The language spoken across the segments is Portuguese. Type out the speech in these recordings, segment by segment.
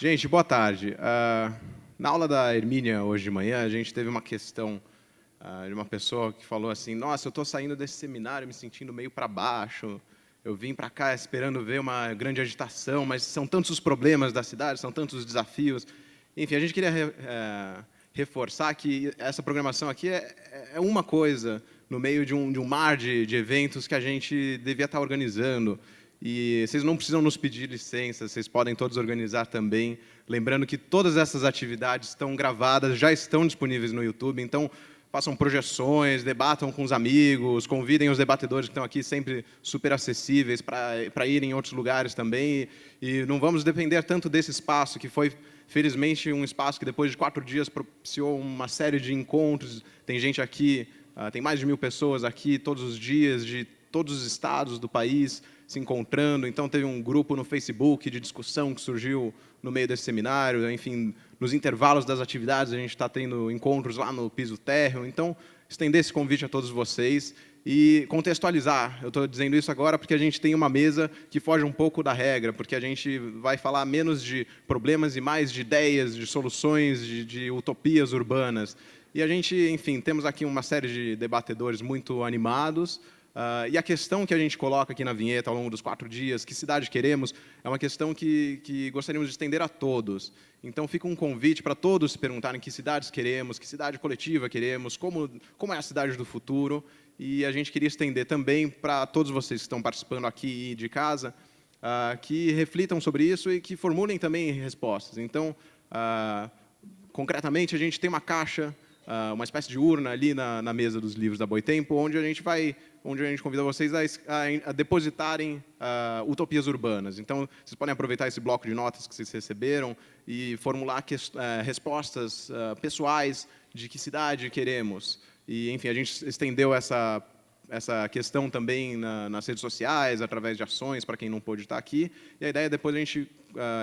Gente, boa tarde. Na aula da Hermínia, hoje de manhã, a gente teve uma questão de uma pessoa que falou assim: nossa, eu estou saindo desse seminário me sentindo meio para baixo, eu vim para cá esperando ver uma grande agitação, mas são tantos os problemas da cidade, são tantos os desafios. Enfim, a gente queria reforçar que essa programação aqui é uma coisa no meio de um mar de eventos que a gente devia estar organizando. E vocês não precisam nos pedir licença, vocês podem todos organizar também. Lembrando que todas essas atividades estão gravadas, já estão disponíveis no YouTube, então façam projeções, debatam com os amigos, convidem os debatedores que estão aqui sempre super acessíveis para ir em outros lugares também. E não vamos depender tanto desse espaço, que foi, felizmente, um espaço que depois de 4 dias propiciou uma série de encontros. Tem gente aqui, tem mais de 1000 pessoas aqui todos os dias, de todos os estados do país, se encontrando. Então, teve um grupo no Facebook de discussão que surgiu no meio desse seminário. Enfim, nos intervalos das atividades, a gente está tendo encontros lá no piso térreo. Então, estender esse convite a todos vocês e contextualizar. Eu estou dizendo isso agora porque a gente tem uma mesa que foge um pouco da regra, porque a gente vai falar menos de problemas e mais de ideias, de soluções, de utopias urbanas. E a gente, enfim, temos aqui uma série de debatedores muito animados. E a questão que a gente coloca aqui na vinheta ao longo dos 4 dias, que cidade queremos, é uma questão que gostaríamos de estender a todos. Então, fica um convite para todos se perguntarem que cidades queremos, que cidade coletiva queremos, como é a cidade do futuro. E a gente queria estender também para todos vocês que estão participando aqui de casa, que reflitam sobre isso e que formulem também respostas. Então, concretamente, a gente tem uma caixa, uma espécie de urna ali na mesa dos livros da Boitempo, onde a gente convida vocês a depositarem utopias urbanas. Então, vocês podem aproveitar esse bloco de notas que vocês receberam e formular respostas pessoais de que cidade queremos. E, enfim, a gente estendeu essa questão também nas redes sociais, através de ações, para quem não pôde estar aqui. E a ideia é depois a gente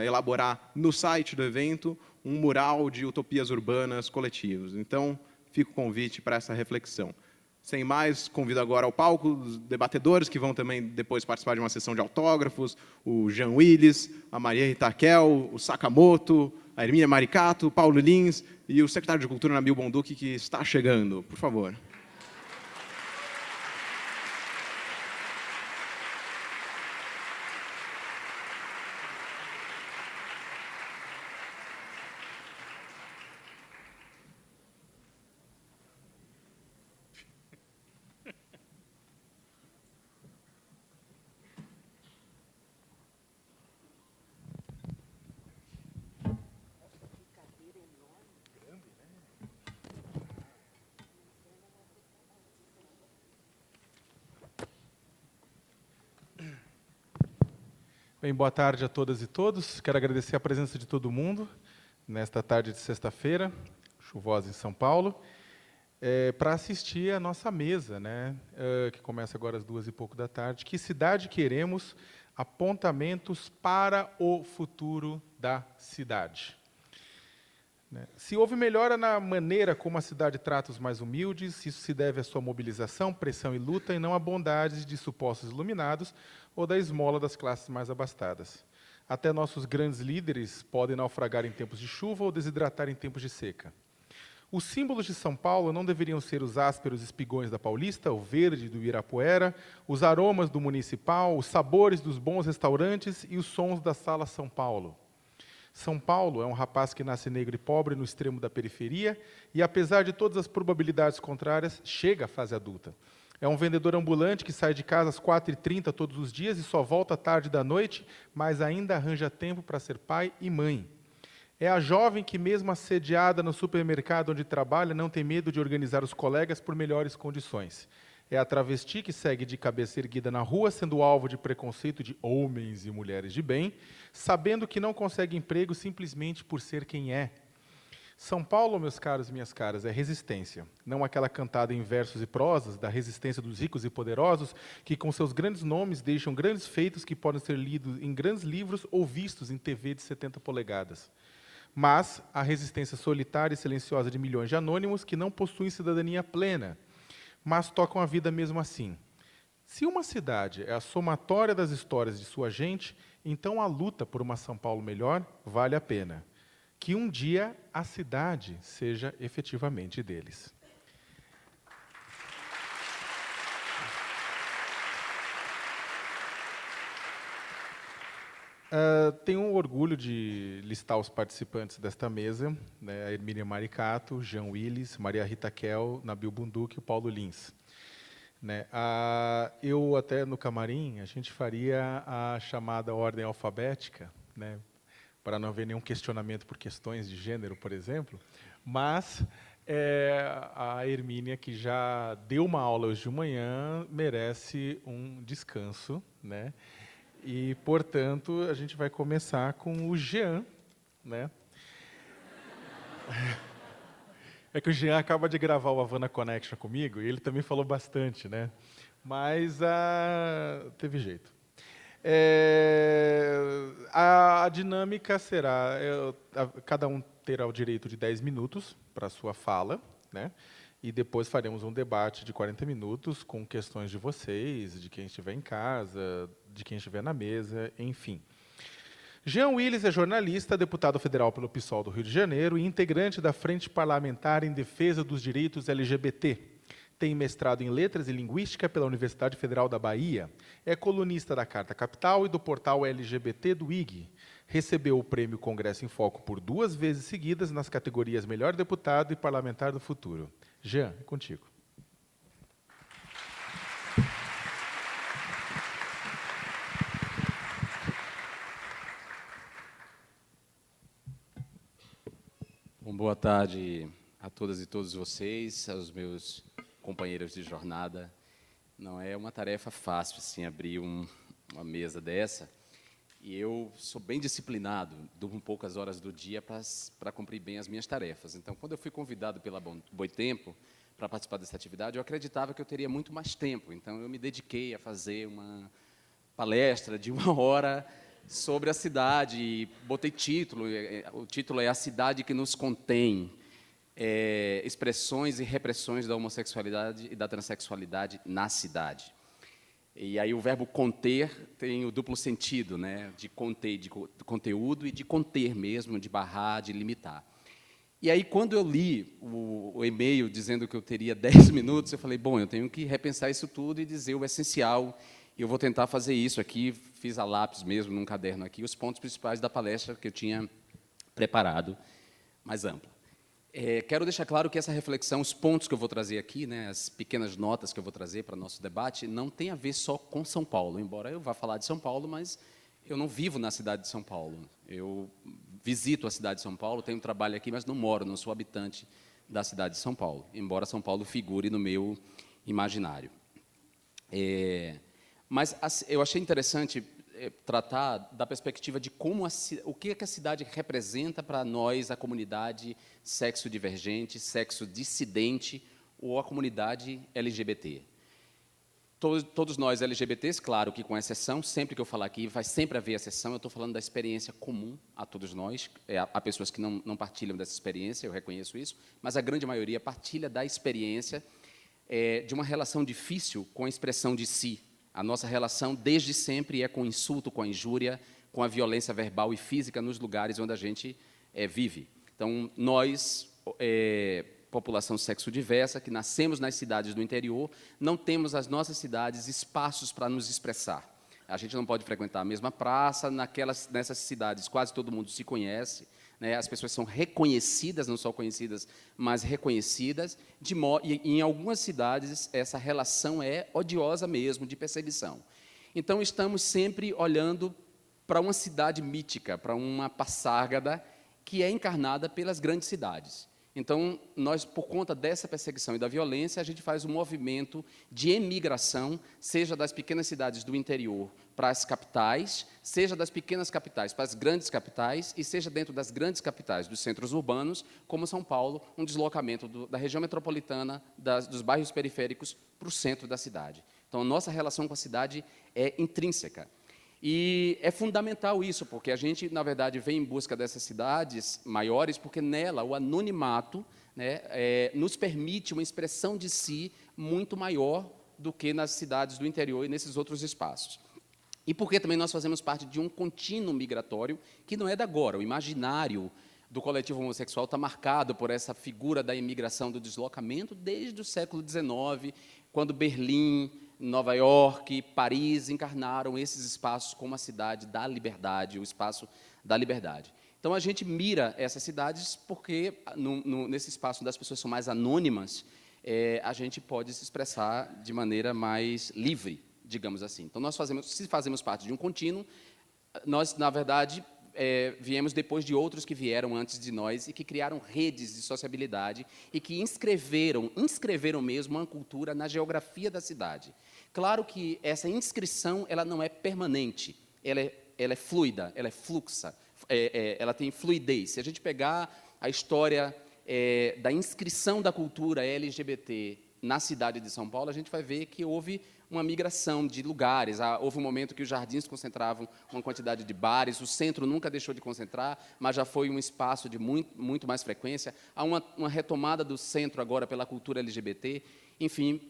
elaborar no site do evento um mural de utopias urbanas coletivas. Então, fica o convite para essa reflexão. Sem mais, convido agora ao palco os debatedores, que vão também depois participar de uma sessão de autógrafos, o Jean Willis, a Maria Ritaquel, o Sakamoto, a Hermínia Maricato, o Paulo Lins e o secretário de Cultura, Nabil Bonduque, que está chegando. Por favor. Bem, boa tarde a todas e todos. Quero agradecer a presença de todo mundo nesta tarde de sexta-feira, chuvosa em São Paulo, para assistir a nossa mesa, que começa agora às 2 e pouco da tarde. Que cidade queremos? Apontamentos para o futuro da cidade. Se houve melhora na maneira como a cidade trata os mais humildes, isso se deve à sua mobilização, pressão e luta, e não à bondade de supostos iluminados ou da esmola das classes mais abastadas. Até nossos grandes líderes podem naufragar em tempos de chuva ou desidratar em tempos de seca. Os símbolos de São Paulo não deveriam ser os ásperos espigões da Paulista, o verde do Ibirapuera, os aromas do Municipal, os sabores dos bons restaurantes e os sons da Sala São Paulo. São Paulo é um rapaz que nasce negro e pobre no extremo da periferia e, apesar de todas as probabilidades contrárias, chega à fase adulta. É um vendedor ambulante que sai de casa às 4h30 todos os dias e só volta à tarde da noite, mas ainda arranja tempo para ser pai e mãe. É a jovem que, mesmo assediada no supermercado onde trabalha, não tem medo de organizar os colegas por melhores condições. É a travesti que segue de cabeça erguida na rua, sendo alvo de preconceito de homens e mulheres de bem, sabendo que não consegue emprego simplesmente por ser quem é. São Paulo, meus caros e minhas caras, é resistência. Não aquela cantada em versos e prosas da resistência dos ricos e poderosos que, com seus grandes nomes, deixam grandes feitos que podem ser lidos em grandes livros ou vistos em TV de 70 polegadas. Mas a resistência solitária e silenciosa de milhões de anônimos que não possuem cidadania plena, mas tocam a vida mesmo assim. Se uma cidade é a somatória das histórias de sua gente, Então, a luta por uma São Paulo melhor vale a pena. Que um dia a cidade seja efetivamente deles. Tenho o orgulho de listar os participantes desta mesa, né, a Hermínia Maricato, Jean Willis, Maria Rita Kell, Nabil Bunduque e o Paulo Lins. Né, eu até no camarim, a gente faria a chamada ordem alfabética, né, para não haver nenhum questionamento por questões de gênero, por exemplo, mas a Hermínia, que já deu uma aula hoje de manhã, merece um descanso, né? E, portanto, a gente vai começar com o Jean, né? É que o Jean acaba de gravar o Havana Connection comigo e ele também falou bastante, né? Mas teve jeito. A dinâmica será, cada um terá o direito de 10 minutos para a sua fala, né? E depois faremos um debate de 40 minutos com questões de vocês, de quem estiver em casa, de quem estiver na mesa, enfim. Jean Willis é jornalista, deputado federal pelo PSOL do Rio de Janeiro e integrante da Frente Parlamentar em Defesa dos Direitos LGBT. Tem mestrado em Letras e Linguística pela Universidade Federal da Bahia. É colunista da Carta Capital e do portal LGBT do IG. Recebeu o prêmio Congresso em Foco por 2 vezes seguidas nas categorias Melhor Deputado e Parlamentar do Futuro. Jean, é contigo. Bom, boa tarde a todas e todos vocês, aos meus companheiros de jornada. Não é uma tarefa fácil, assim, abrir uma mesa dessa. E eu sou bem disciplinado, durmo poucas horas do dia para cumprir bem as minhas tarefas. Então, quando eu fui convidado pela Boitempo para participar dessa atividade, eu acreditava que eu teria muito mais tempo. Então, eu me dediquei a fazer uma palestra de 1 hora sobre a cidade, e botei título, o título é A Cidade que Nos Contém, expressões e repressões da homossexualidade e da transexualidade na cidade. E aí o verbo conter tem o duplo sentido, né, de conter, de conteúdo, e de conter mesmo, de barrar, de limitar. E aí, quando eu li o e-mail dizendo que eu teria 10 minutos, eu falei, bom, eu tenho que repensar isso tudo e dizer o essencial. E eu vou tentar fazer isso aqui, fiz a lápis mesmo, num caderno aqui, os pontos principais da palestra que eu tinha preparado, mais ampla. Quero deixar claro que essa reflexão, os pontos que eu vou trazer aqui, né, as pequenas notas que eu vou trazer para o nosso debate, não tem a ver só com São Paulo, embora eu vá falar de São Paulo, mas eu não vivo na cidade de São Paulo. Eu visito a cidade de São Paulo, tenho trabalho aqui, mas não moro, não sou habitante da cidade de São Paulo, embora São Paulo figure no meu imaginário. Mas eu achei interessante tratar da perspectiva de o que a cidade representa para nós, a comunidade sexo-divergente, sexo-dissidente ou a comunidade LGBT. Todos nós LGBTs, claro que com exceção, sempre que eu falar aqui, vai sempre haver exceção, eu estou falando da experiência comum a todos nós, há pessoas que não partilham dessa experiência, eu reconheço isso, mas a grande maioria partilha da experiência de uma relação difícil com a expressão de si. A nossa relação, desde sempre, é com o insulto, com a injúria, com a violência verbal e física nos lugares onde a gente vive. Então, nós, população sexo-diversa, que nascemos nas cidades do interior, não temos nas nossas cidades espaços para nos expressar. A gente não pode frequentar a mesma praça, nessas cidades quase todo mundo se conhece, né? As pessoas são reconhecidas, não só conhecidas, mas reconhecidas, e em algumas cidades essa relação é odiosa mesmo, de perseguição. Então, estamos sempre olhando para uma cidade mítica, para uma Passárgada que é encarnada pelas grandes cidades. Então, nós, por conta dessa perseguição e da violência, a gente faz um movimento de emigração, seja das pequenas cidades do interior para as capitais, seja das pequenas capitais para as grandes capitais, e seja dentro das grandes capitais, dos centros urbanos, como São Paulo, um deslocamento da região metropolitana, dos bairros periféricos, para o centro da cidade. Então, a nossa relação com a cidade é intrínseca. E é fundamental isso, porque a gente, na verdade, vem em busca dessas cidades maiores, porque nela o anonimato, né, nos permite uma expressão de si muito maior do que nas cidades do interior e nesses outros espaços. E porque também nós fazemos parte de um contínuo migratório que não é de agora. O imaginário do coletivo homossexual está marcado por essa figura da imigração, do deslocamento, desde o século XIX, quando Berlim, Nova York, Paris encarnaram esses espaços como a cidade da liberdade, o espaço da liberdade. Então, a gente mira essas cidades porque, nesse espaço onde as pessoas são mais anônimas, a gente pode se expressar de maneira mais livre, digamos assim. Então, se fazemos parte de um contínuo, nós, na verdade, viemos depois de outros que vieram antes de nós e que criaram redes de sociabilidade e que inscreveram mesmo uma cultura na geografia da cidade. Claro que essa inscrição ela não é permanente, ela é fluida, ela é fluxa, ela tem fluidez. Se a gente pegar a história da inscrição da cultura LGBT na cidade de São Paulo, a gente vai ver que houve uma migração de lugares. Houve um momento que os jardins concentravam uma quantidade de bares, o centro nunca deixou de concentrar, mas já foi um espaço de muito mais frequência. Há uma retomada do centro agora pela cultura LGBT. Enfim,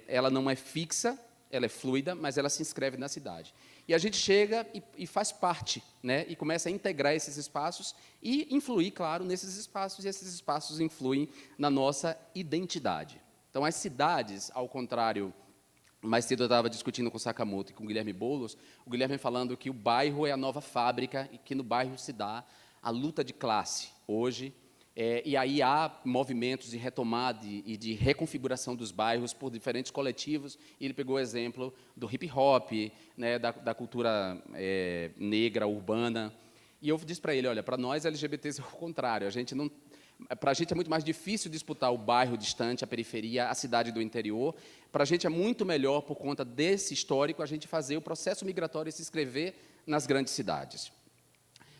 ela não é fixa, ela é fluida, mas ela se inscreve na cidade. E a gente chega e faz parte, né? E começa a integrar esses espaços e influir, claro, nesses espaços, e esses espaços influem na nossa identidade. Então, as cidades, ao contrário, mais cedo eu estava discutindo com o Sakamoto e com o Guilherme Boulos, o Guilherme falando que o bairro é a nova fábrica e que no bairro se dá a luta de classe hoje, e aí há movimentos de retomada e de reconfiguração dos bairros por diferentes coletivos, e ele pegou o exemplo do hip-hop, né, da cultura negra, urbana, e eu disse para ele, olha, para nós LGBTs é o contrário, para a gente é muito mais difícil disputar o bairro distante, a periferia, a cidade do interior. Para a gente é muito melhor, por conta desse histórico, a gente fazer o processo migratório e se inscrever nas grandes cidades.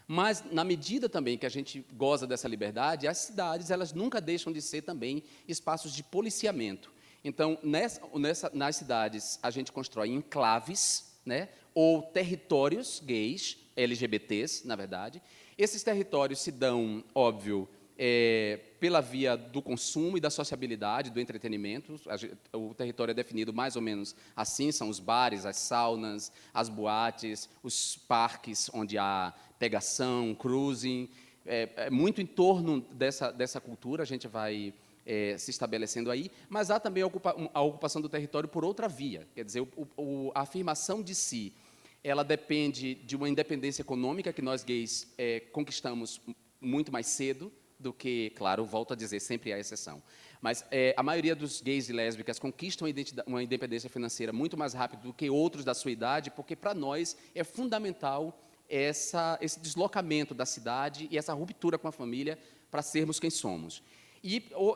Mas, na medida também que a gente goza dessa liberdade, as cidades elas nunca deixam de ser também espaços de policiamento. Então, nas cidades, a gente constrói enclaves, né, ou territórios gays, LGBTs, na verdade. Esses territórios se dão, óbvio, pela via do consumo e da sociabilidade, do entretenimento. O território é definido mais ou menos assim, são os bares, as saunas, as boates, os parques onde há pegação, cruising, muito em torno dessa cultura a gente vai se estabelecendo aí, mas há também a ocupação do território por outra via, quer dizer, a afirmação de si, ela depende de uma independência econômica que nós gays conquistamos muito mais cedo, do que, claro, volto a dizer, sempre há exceção. Mas a maioria dos gays e lésbicas conquistam uma independência financeira muito mais rápido do que outros da sua idade, porque, para nós, é fundamental esse deslocamento da cidade e essa ruptura com a família para sermos quem somos.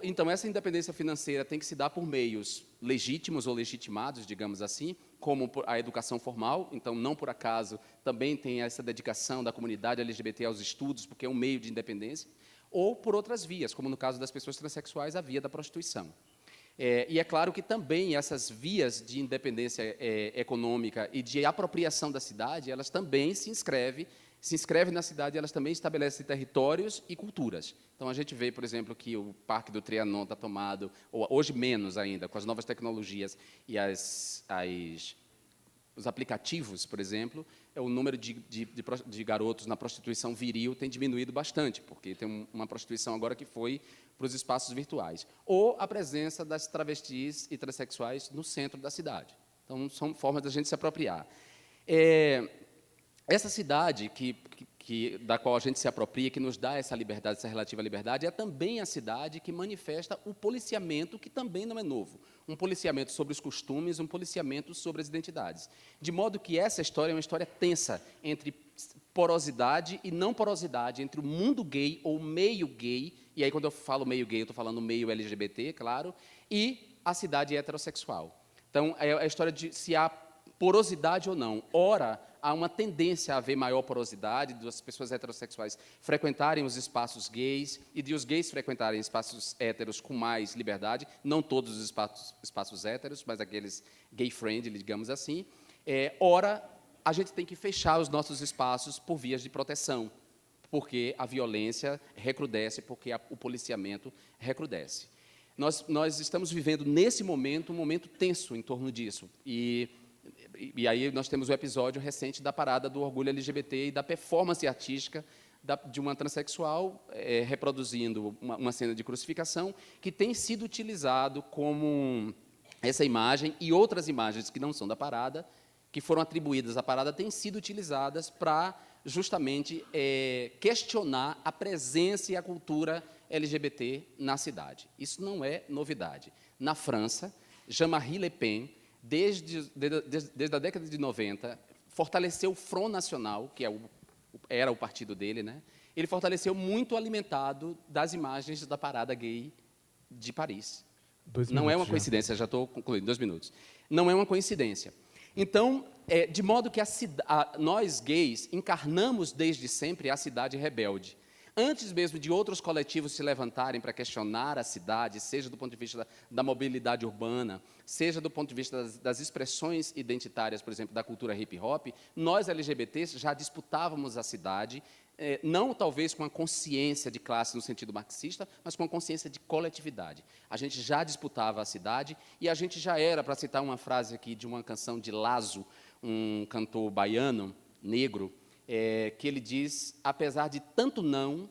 Então, essa independência financeira tem que se dar por meios legítimos ou legitimados, digamos assim, como a educação formal. Então, não por acaso, também tem essa dedicação da comunidade LGBT aos estudos, porque é um meio de independência, ou por outras vias, como no caso das pessoas transexuais, a via da prostituição. E é claro que também essas vias de independência econômica e de apropriação da cidade, elas também se inscrevem na cidade, elas também estabelecem territórios e culturas. Então, a gente vê, por exemplo, que o Parque do Trianon está tomado, ou hoje menos ainda, com as novas tecnologias e os aplicativos, por exemplo, o número de garotos na prostituição viril tem diminuído bastante, porque tem uma prostituição agora que foi para os espaços virtuais. Ou a presença das travestis e transexuais no centro da cidade. Então, são formas da gente se apropriar. Essa cidade da qual a gente se apropria, que nos dá essa liberdade, essa relativa liberdade, é também a cidade que manifesta o policiamento, que também não é novo. Um policiamento sobre os costumes, um policiamento sobre as identidades. De modo que essa história é uma história tensa entre porosidade e não porosidade, entre o mundo gay ou meio gay, e aí quando eu falo meio gay, eu estou falando meio LGBT, claro, e a cidade heterossexual. Então, é a história de se há porosidade ou não. Ora, há uma tendência a haver maior porosidade, das pessoas heterossexuais frequentarem os espaços gays e de os gays frequentarem espaços héteros com mais liberdade, não todos os espaços héteros, mas aqueles gay-friendly, digamos assim. Ora, a gente tem que fechar os nossos espaços por vias de proteção, porque a violência recrudesce, porque o policiamento recrudesce. Nós estamos vivendo, nesse momento, um momento tenso em torno disso, e E aí nós temos o episódio recente da parada do orgulho LGBT e da performance artística de uma transexual reproduzindo uma cena de crucificação que tem sido utilizado como essa imagem e outras imagens que não são da parada, que foram atribuídas à parada, têm sido utilizadas para justamente questionar a presença e a cultura LGBT na cidade. Isso não é novidade. Na França, Jean-Marie Le Pen, desde a década de 90, fortaleceu o Front National, que era o partido dele, né? Ele fortaleceu muito alimentado das imagens da parada gay de Paris. Não é uma coincidência, já estou concluindo, 2 minutos. Não é uma coincidência. Então, de modo que nós, gays, encarnamos desde sempre a cidade rebelde. Antes mesmo de outros coletivos se levantarem para questionar a cidade, seja do ponto de vista da mobilidade urbana, seja do ponto de vista das expressões identitárias, por exemplo, da cultura hip-hop, nós, LGBTs, já disputávamos a cidade, não talvez com a consciência de classe no sentido marxista, mas com a consciência de coletividade. A gente já disputava a cidade e a gente já era, para citar uma frase aqui de uma canção de Lazo, um cantor baiano, negro, que ele diz, apesar de tanto não,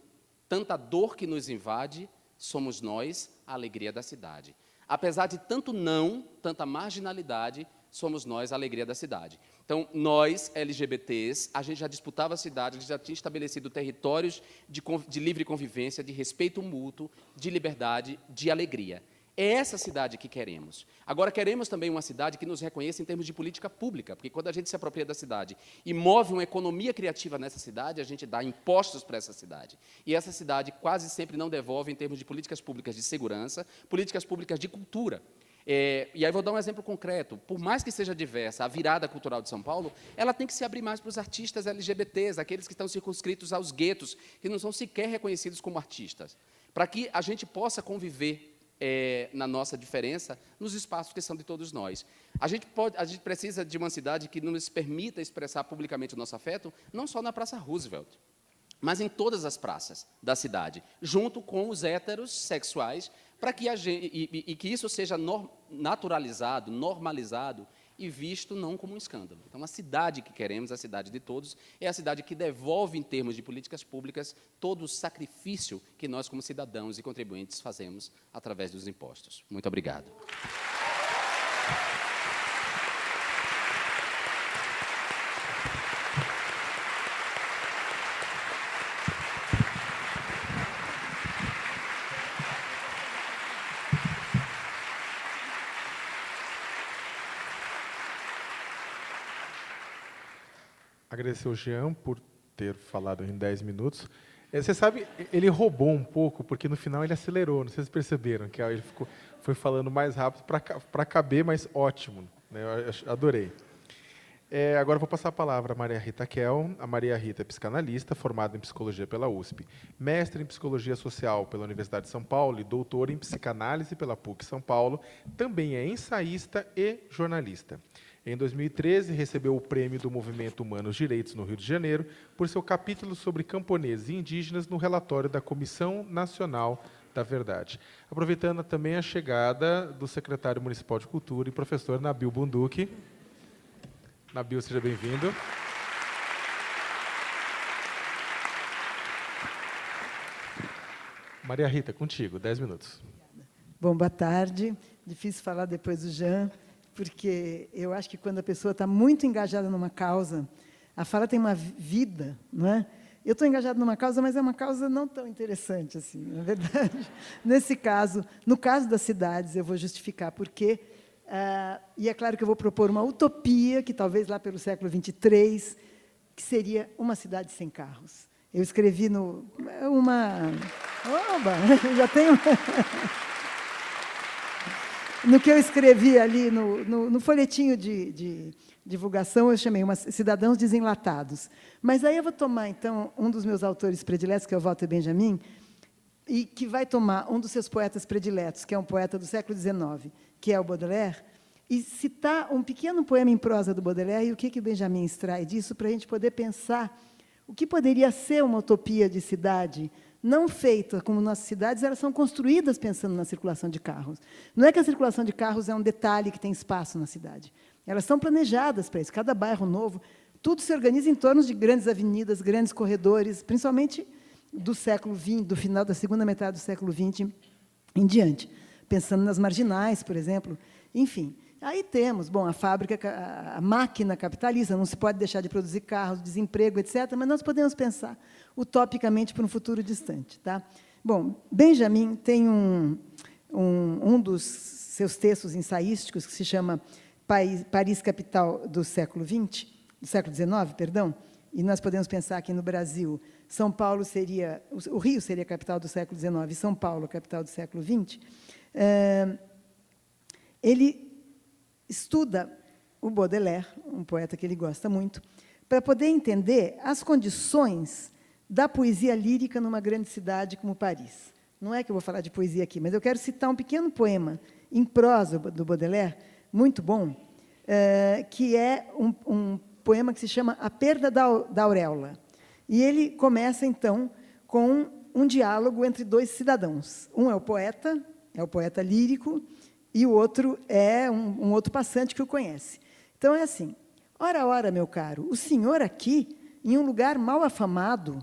tanta dor que nos invade, somos nós a alegria da cidade. Apesar de tanto não, tanta marginalidade, somos nós a alegria da cidade. Então, nós, LGBTs, a gente já disputava a cidade, a gente já tinha estabelecido territórios de livre convivência, de respeito mútuo, de liberdade, de alegria. É essa cidade que queremos. Agora, queremos também uma cidade que nos reconheça em termos de política pública, porque quando a gente se apropria da cidade e move uma economia criativa nessa cidade, a gente dá impostos para essa cidade. E essa cidade quase sempre não devolve em termos de políticas públicas de segurança, políticas públicas de cultura. E aí vou dar um exemplo concreto. Por mais que seja diversa a virada cultural de São Paulo, ela tem que se abrir mais para os artistas LGBTs, aqueles que estão circunscritos aos guetos, que não são sequer reconhecidos como artistas, para que a gente possa conviver na nossa diferença, nos espaços que são de todos nós. A gente precisa de uma cidade que nos permita expressar publicamente o nosso afeto, não só na Praça Roosevelt, mas em todas as praças da cidade, junto com os héteros sexuais, para que que isso seja naturalizado, normalizado e visto não como um escândalo. Então, a cidade que queremos, a cidade de todos, é a cidade que devolve, em termos de políticas públicas, todo o sacrifício que nós, como cidadãos e contribuintes, fazemos através dos impostos. Muito obrigado. Agradecer ao Jean por ter falado em 10 minutos. Você sabe, ele roubou um pouco, porque no final ele acelerou, não sei se vocês perceberam, que ele foi falando mais rápido para caber, mas ótimo, né? Eu adorei. Agora eu vou passar a palavra à Maria Rita Kell. A Maria Rita é psicanalista, formada em psicologia pela USP, mestre em psicologia social pela Universidade de São Paulo e doutora em psicanálise pela PUC São Paulo. Também é ensaísta e jornalista. Em 2013, recebeu o prêmio do Movimento Humanos Direitos no Rio de Janeiro por seu capítulo sobre camponeses e indígenas no relatório da Comissão Nacional da Verdade. Aproveitando também a chegada do secretário municipal de Cultura e professor Nabil Bunduki. Nabil, seja bem-vindo. Maria Rita, contigo, 10 minutos. Bom, boa tarde. Difícil falar depois do Jean, porque eu acho que quando a pessoa está muito engajada numa causa, a fala tem uma vida, não é? Eu estou engajado numa causa, mas é uma causa não tão interessante assim, na verdade. Nesse caso, no caso das cidades, eu vou justificar por quê. E é claro que eu vou propor uma utopia, que talvez lá pelo século 23, que seria uma cidade sem carros. Eu escrevi já tenho... No que eu escrevi ali, no folhetinho de divulgação, eu chamei Cidadãos Desenlatados. Mas aí eu vou tomar, então, um dos meus autores prediletos, que é o Walter Benjamin, e que vai tomar um dos seus poetas prediletos, que é um poeta do século XIX, que é o Baudelaire, e citar um pequeno poema em prosa do Baudelaire, e o que o Benjamin extrai disso, para a gente poder pensar o que poderia ser uma utopia de cidade, não feita como nossas cidades, elas são construídas pensando na circulação de carros. Não é que a circulação de carros é um detalhe que tem espaço na cidade. Elas são planejadas para isso, cada bairro novo, tudo se organiza em torno de grandes avenidas, grandes corredores, principalmente do século XX, do final da segunda metade do século XX em diante, pensando nas marginais, por exemplo. Enfim, aí temos, bom, a fábrica, a máquina capitalista, não se pode deixar de produzir carros, desemprego, etc., mas nós podemos pensar utopicamente para um futuro distante. Tá? Bom, Benjamin tem um dos seus textos ensaísticos que se chama Paris, capital do século XIX, perdão, e nós podemos pensar aqui no Brasil, São Paulo seria, o Rio seria a capital do século XIX e São Paulo a capital do século XX. Ele estuda o Baudelaire, um poeta que ele gosta muito, para poder entender as condições da poesia lírica numa grande cidade como Paris. Não é que eu vou falar de poesia aqui, mas eu quero citar um pequeno poema em prosa do Baudelaire, muito bom, que é um poema que se chama A Perda da Auréola. E ele começa, então, com um diálogo entre dois cidadãos. Um é o poeta lírico, e o outro é um outro passante que o conhece. Então, é assim, ora, meu caro, o senhor aqui, em um lugar mal afamado,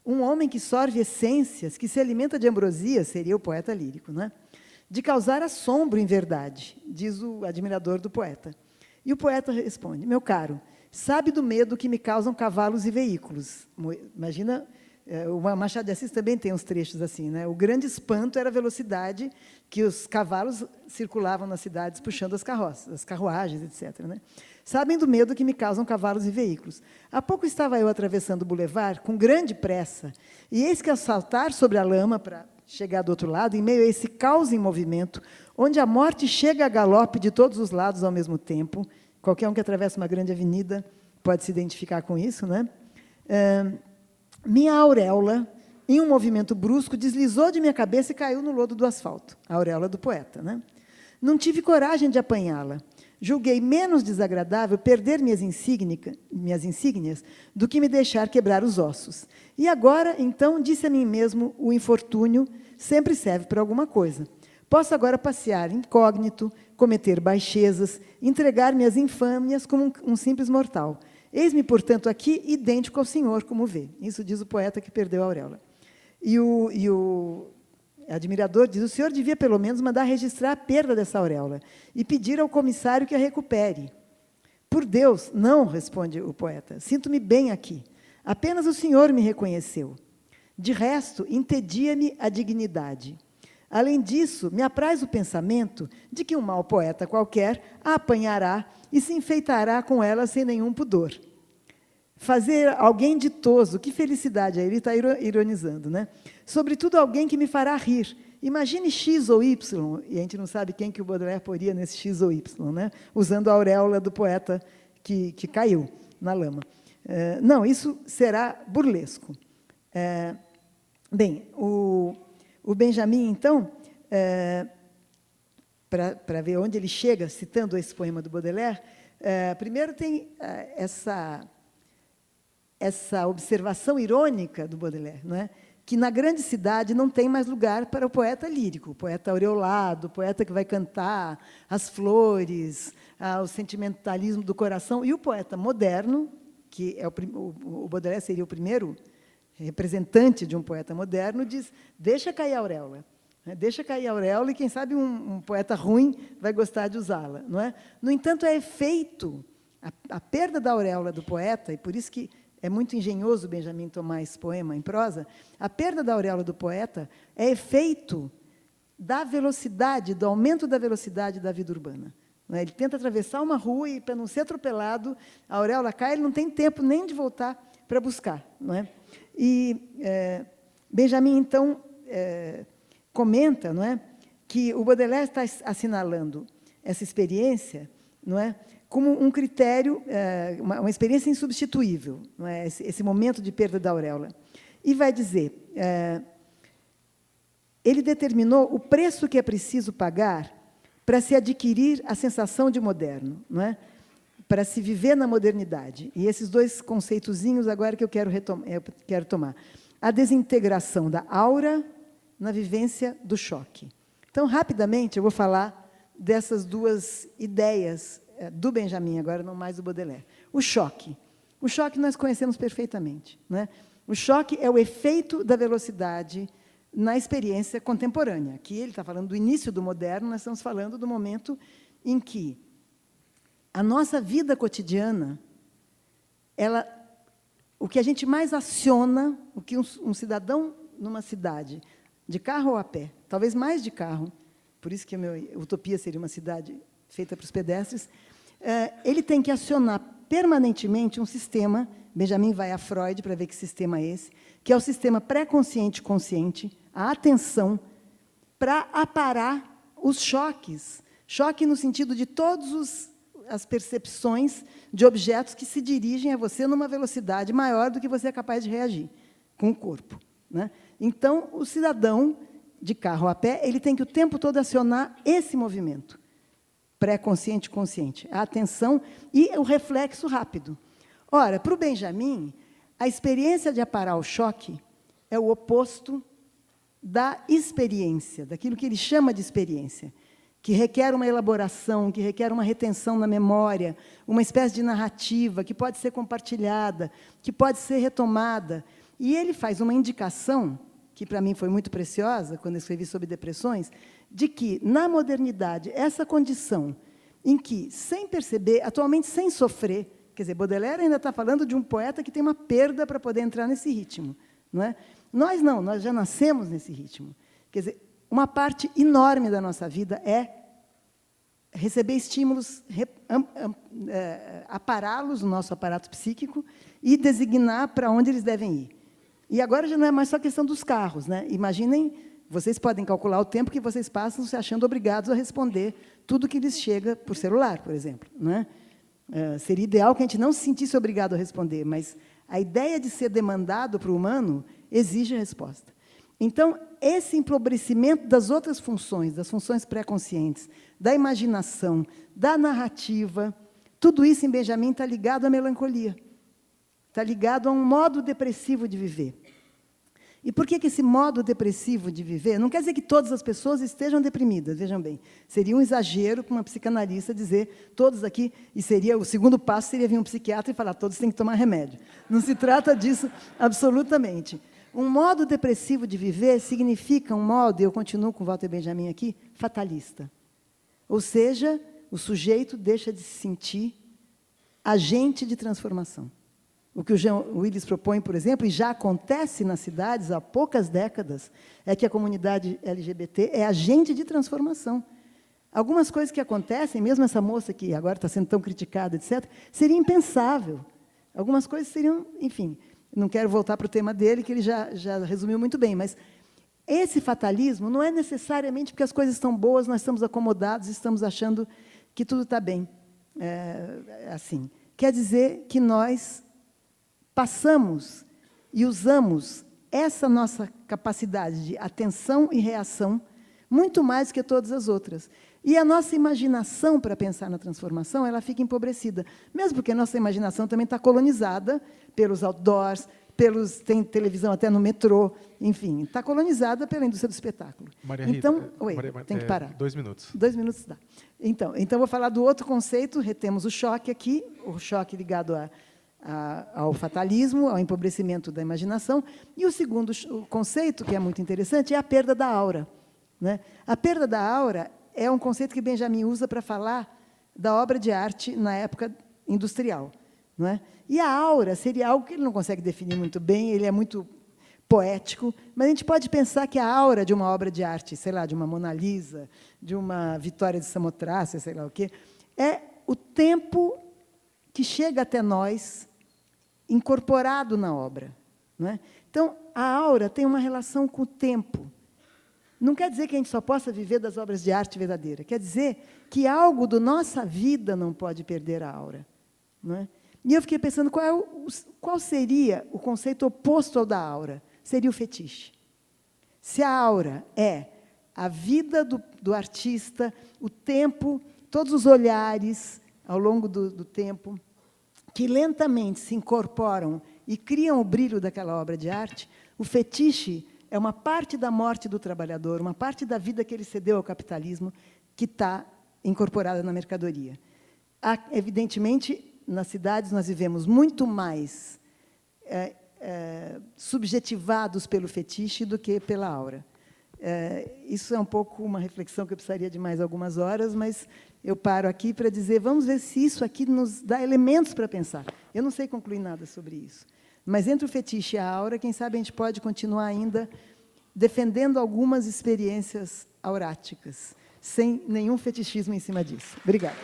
um homem que sorve essências, que se alimenta de ambrosia, seria o poeta lírico, não é? De causar assombro, em verdade, diz o admirador do poeta. E o poeta responde, meu caro, sabe do medo que me causam cavalos e veículos. Imagina, o Machado de Assis também tem uns trechos assim, né? O grande espanto era a velocidade que os cavalos circulavam nas cidades puxando as carroças, as carruagens, etc., né? Sabem do medo que me causam cavalos e veículos. Há pouco estava eu atravessando o bulevar com grande pressa, e eis que, ao saltar sobre a lama para chegar do outro lado, em meio a esse caos em movimento, onde a morte chega a galope de todos os lados ao mesmo tempo, qualquer um que atravessa uma grande avenida pode se identificar com isso, né? Minha auréola, em um movimento brusco, deslizou de minha cabeça e caiu no lodo do asfalto. A auréola do poeta, né? Não tive coragem de apanhá-la. Julguei menos desagradável perder minhas insígnias do que me deixar quebrar os ossos. E agora, então, disse a mim mesmo, o infortúnio sempre serve para alguma coisa. Posso agora passear incógnito, cometer baixezas, entregar minhas infâmias como um simples mortal. Eis-me, portanto, aqui, idêntico ao senhor, como vê. Isso diz o poeta que perdeu a auréola. E o admirador diz, o senhor devia, pelo menos, mandar registrar a perda dessa auréola e pedir ao comissário que a recupere. Por Deus, não, responde o poeta, sinto-me bem aqui. Apenas o senhor me reconheceu. De resto, entedia-me a dignidade. Além disso, me apraz o pensamento de que um mau poeta qualquer a apanhará e se enfeitará com ela sem nenhum pudor. Fazer alguém ditoso, que felicidade, aí ele está ironizando, né? Sobretudo alguém que me fará rir. Imagine X ou Y, e a gente não sabe quem que o Baudelaire poria nesse X ou Y, né? Usando a auréola do poeta que caiu na lama. Não, isso será burlesco. Bem, o Benjamin, então, para ver onde ele chega, citando esse poema do Baudelaire, primeiro tem essa observação irônica do Baudelaire, não é? Que na grande cidade não tem mais lugar para o poeta lírico, o poeta aureolado, o poeta que vai cantar as flores, o sentimentalismo do coração, e o poeta moderno, que é o Baudelaire seria o primeiro representante de um poeta moderno, diz, deixa cair a auréola. Deixa cair a auréola e, quem sabe, um poeta ruim vai gostar de usá-la, não é? No entanto, é efeito, a perda da auréola do poeta, e por isso que é muito engenhoso Benjamin tomar esse poema em prosa, a perda da auréola do poeta é efeito da velocidade, do aumento da velocidade da vida urbana. Não é? Ele tenta atravessar uma rua e, para não ser atropelado, a auréola cai, ele não tem tempo nem de voltar para buscar. Não é? E Benjamin, então, comenta, não é, que o Baudelaire está assinalando essa experiência, não é, como um critério, uma experiência insubstituível, não é, esse momento de perda da auréola. E vai dizer, ele determinou o preço que é preciso pagar para se adquirir a sensação de moderno, não é? Para se viver na modernidade. E esses dois conceitozinhos agora que eu quero tomar. A desintegração da aura na vivência do choque. Então, rapidamente, eu vou falar dessas duas ideias do Benjamin, agora não mais do Baudelaire. O choque. O choque nós conhecemos perfeitamente, né? O choque é o efeito da velocidade na experiência contemporânea. Aqui ele está falando do início do moderno, nós estamos falando do momento em que a nossa vida cotidiana, o que a gente mais aciona, o que um cidadão numa cidade, de carro ou a pé, talvez mais de carro, por isso que a minha utopia seria uma cidade feita para os pedestres, ele tem que acionar permanentemente um sistema, Benjamin vai a Freud para ver que sistema é esse, que é o sistema pré-consciente-consciente, a atenção, para aparar os choques. Choque no sentido de todas as percepções de objetos que se dirigem a você numa velocidade maior do que você é capaz de reagir com o corpo, né? Então, o cidadão de carro a pé, ele tem que o tempo todo acionar esse movimento, pré-consciente, consciente, a atenção e o reflexo rápido. Ora, para o Benjamin, a experiência de aparar o choque é o oposto da experiência, daquilo que ele chama de experiência, que requer uma elaboração, que requer uma retenção na memória, uma espécie de narrativa que pode ser compartilhada, que pode ser retomada. E ele faz uma indicação, que para mim foi muito preciosa, quando eu escrevi sobre depressões, de que, na modernidade, essa condição em que, sem perceber, atualmente sem sofrer, quer dizer, Baudelaire ainda está falando de um poeta que tem uma perda para poder entrar nesse ritmo, não é? Nós não, nós já nascemos nesse ritmo. Quer dizer, uma parte enorme da nossa vida é receber estímulos, apará-los no nosso aparato psíquico e designar para onde eles devem ir. E agora já não é mais só questão dos carros, né? Imaginem, vocês podem calcular o tempo que vocês passam se achando obrigados a responder tudo que lhes chega por celular, por exemplo, não é? Seria ideal que a gente não se sentisse obrigado a responder, mas a ideia de ser demandado para o humano exige a resposta. Então, esse empobrecimento das outras funções, das funções pré-conscientes, da imaginação, da narrativa, tudo isso em Benjamin está ligado à melancolia, está ligado a um modo depressivo de viver. E por que esse modo depressivo de viver? Não quer dizer que todas as pessoas estejam deprimidas, vejam bem. Seria um exagero para uma psicanalista dizer todos aqui, e seria o segundo passo seria vir um psiquiatra e falar todos têm que tomar remédio. Não se trata disso absolutamente. Um modo depressivo de viver significa um modo, e eu continuo com Walter Benjamin aqui, fatalista. Ou seja, o sujeito deixa de se sentir agente de transformação. O que o Jean Willis propõe, por exemplo, e já acontece nas cidades há poucas décadas, é que a comunidade LGBT é agente de transformação. Algumas coisas que acontecem, mesmo essa moça que agora está sendo tão criticada, etc., seria impensável. Algumas coisas seriam, enfim, não quero voltar para o tema dele, que ele já resumiu muito bem, mas esse fatalismo não é necessariamente porque as coisas estão boas, nós estamos acomodados, estamos achando que tudo está bem. Assim. Quer dizer que nós passamos e usamos essa nossa capacidade de atenção e reação muito mais que todas as outras. E a nossa imaginação para pensar na transformação, ela fica empobrecida. Mesmo porque a nossa imaginação também está colonizada pelos outdoors, tem televisão até no metrô, enfim, está colonizada pela indústria do espetáculo. Maria Rita, então, tem que parar. 2 minutos. 2 minutos dá. Então, vou falar do outro conceito, retemos o choque aqui, o choque ligado ao fatalismo, ao empobrecimento da imaginação. E o segundo conceito, que é muito interessante, é a perda da aura, né? A perda da aura é um conceito que Benjamin usa para falar da obra de arte na época industrial, não é? E a aura seria algo que ele não consegue definir muito bem, ele é muito poético, mas a gente pode pensar que a aura de uma obra de arte, sei lá, de uma Mona Lisa, de uma Vitória de Samotrácia, sei lá o quê, é o tempo que chega até nós incorporado na obra, não é? Então, a aura tem uma relação com o tempo. Não quer dizer que a gente só possa viver das obras de arte verdadeira, quer dizer que algo da nossa vida não pode perder a aura, não é? E eu fiquei pensando qual seria o conceito oposto ao da aura. Seria o fetiche. Se a aura é a vida do artista, o tempo, todos os olhares ao longo do tempo, que lentamente se incorporam e criam o brilho daquela obra de arte, o fetiche é uma parte da morte do trabalhador, uma parte da vida que ele cedeu ao capitalismo, que está incorporada na mercadoria. Evidentemente, nas cidades nós vivemos muito mais subjetivados pelo fetiche do que pela aura. Isso é um pouco uma reflexão que eu precisaria de mais algumas horas, mas eu paro aqui para dizer, vamos ver se isso aqui nos dá elementos para pensar. Eu não sei concluir nada sobre isso. Mas entre o fetiche e a aura, quem sabe a gente pode continuar ainda defendendo algumas experiências auráticas, sem nenhum fetichismo em cima disso. Obrigada.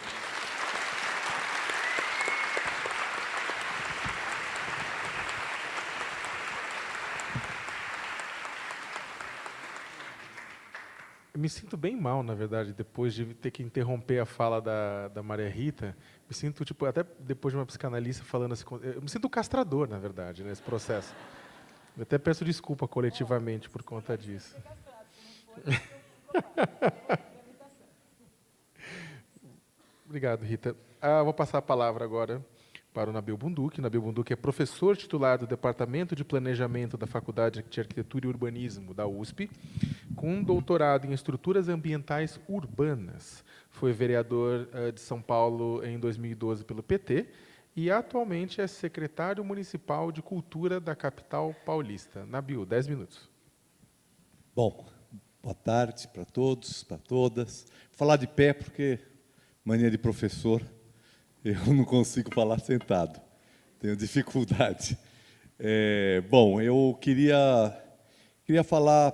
Eu me sinto bem mal, na verdade, depois de ter que interromper a fala da Maria Rita. Me sinto, tipo, até depois de uma psicanalista falando assim, eu me sinto castrador, na verdade, nesse processo. Eu até peço desculpa coletivamente por conta disso. Obrigado, Rita. Vou passar a palavra agora para o Nabil Bunduki. Nabil Bunduki é professor titular do Departamento de Planejamento da Faculdade de Arquitetura e Urbanismo da USP, com um doutorado em Estruturas Ambientais Urbanas. Foi vereador de São Paulo em 2012 pelo PT e atualmente é secretário municipal de Cultura da capital paulista. Nabil, 10 minutos. Bom, boa tarde para todos, para todas. Vou falar de pé porque, mania de professor, eu não consigo falar sentado. Tenho dificuldade. Bom, eu queria falar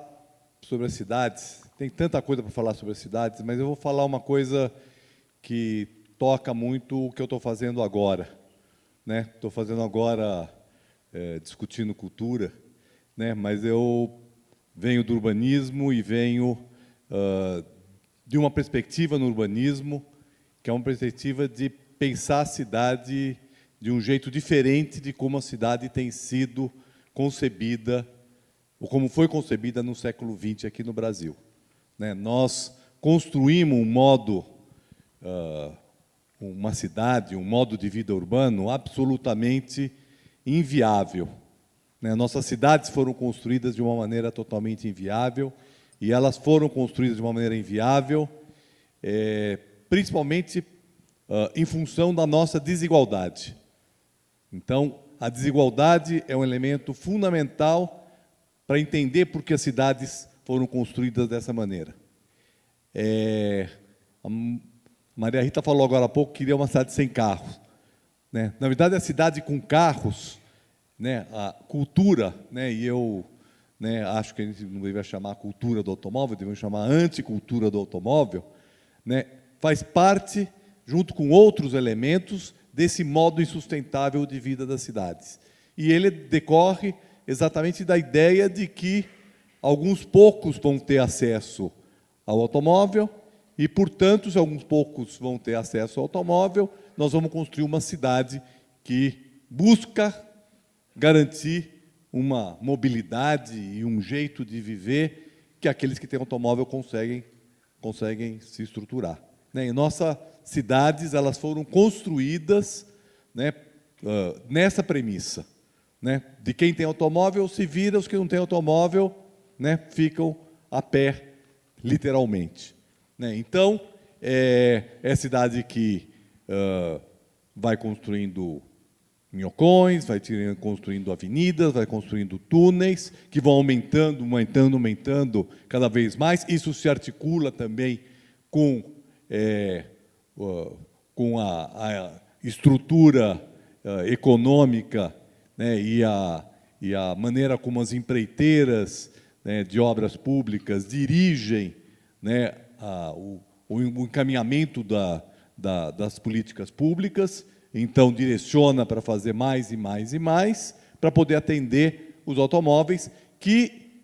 sobre as cidades. Tem tanta coisa para falar sobre as cidades, mas eu vou falar uma coisa que toca muito o que eu estou fazendo agora. Estou fazendo agora, discutindo cultura, mas eu venho do urbanismo e venho de uma perspectiva no urbanismo, que é uma perspectiva de pensar a cidade de um jeito diferente de como a cidade tem sido concebida, ou como foi concebida no século XX aqui no Brasil. Nós construímos um modo, uma cidade, um modo de vida urbano absolutamente inviável. Nossas cidades foram construídas de uma maneira totalmente inviável, e elas foram construídas de uma maneira inviável, principalmente em função da nossa desigualdade. Então, a desigualdade é um elemento fundamental para entender por que as cidades foram construídas dessa maneira. A Maria Rita falou agora há pouco que queria uma cidade sem carros. Na verdade, a cidade com carros, a cultura, e eu acho que a gente não deveria chamar cultura do automóvel, devemos chamar anticultura do automóvel, faz parte, junto com outros elementos, desse modo insustentável de vida das cidades. E ele decorre exatamente da ideia de que alguns poucos vão ter acesso ao automóvel e, portanto, se alguns poucos vão ter acesso ao automóvel, nós vamos construir uma cidade que busca garantir uma mobilidade e um jeito de viver que aqueles que têm automóvel conseguem se estruturar. E nossas cidades, elas foram construídas nessa premissa. De quem tem automóvel se vira, os que não têm automóvel ficam a pé, literalmente. Então, é cidade que vai construindo minhocões, vai construindo avenidas, vai construindo túneis, que vão aumentando cada vez mais. Isso se articula também com a estrutura econômica e a maneira como as empreiteiras de obras públicas dirigem o encaminhamento das políticas públicas, então direciona para fazer mais e mais e mais, para poder atender os automóveis que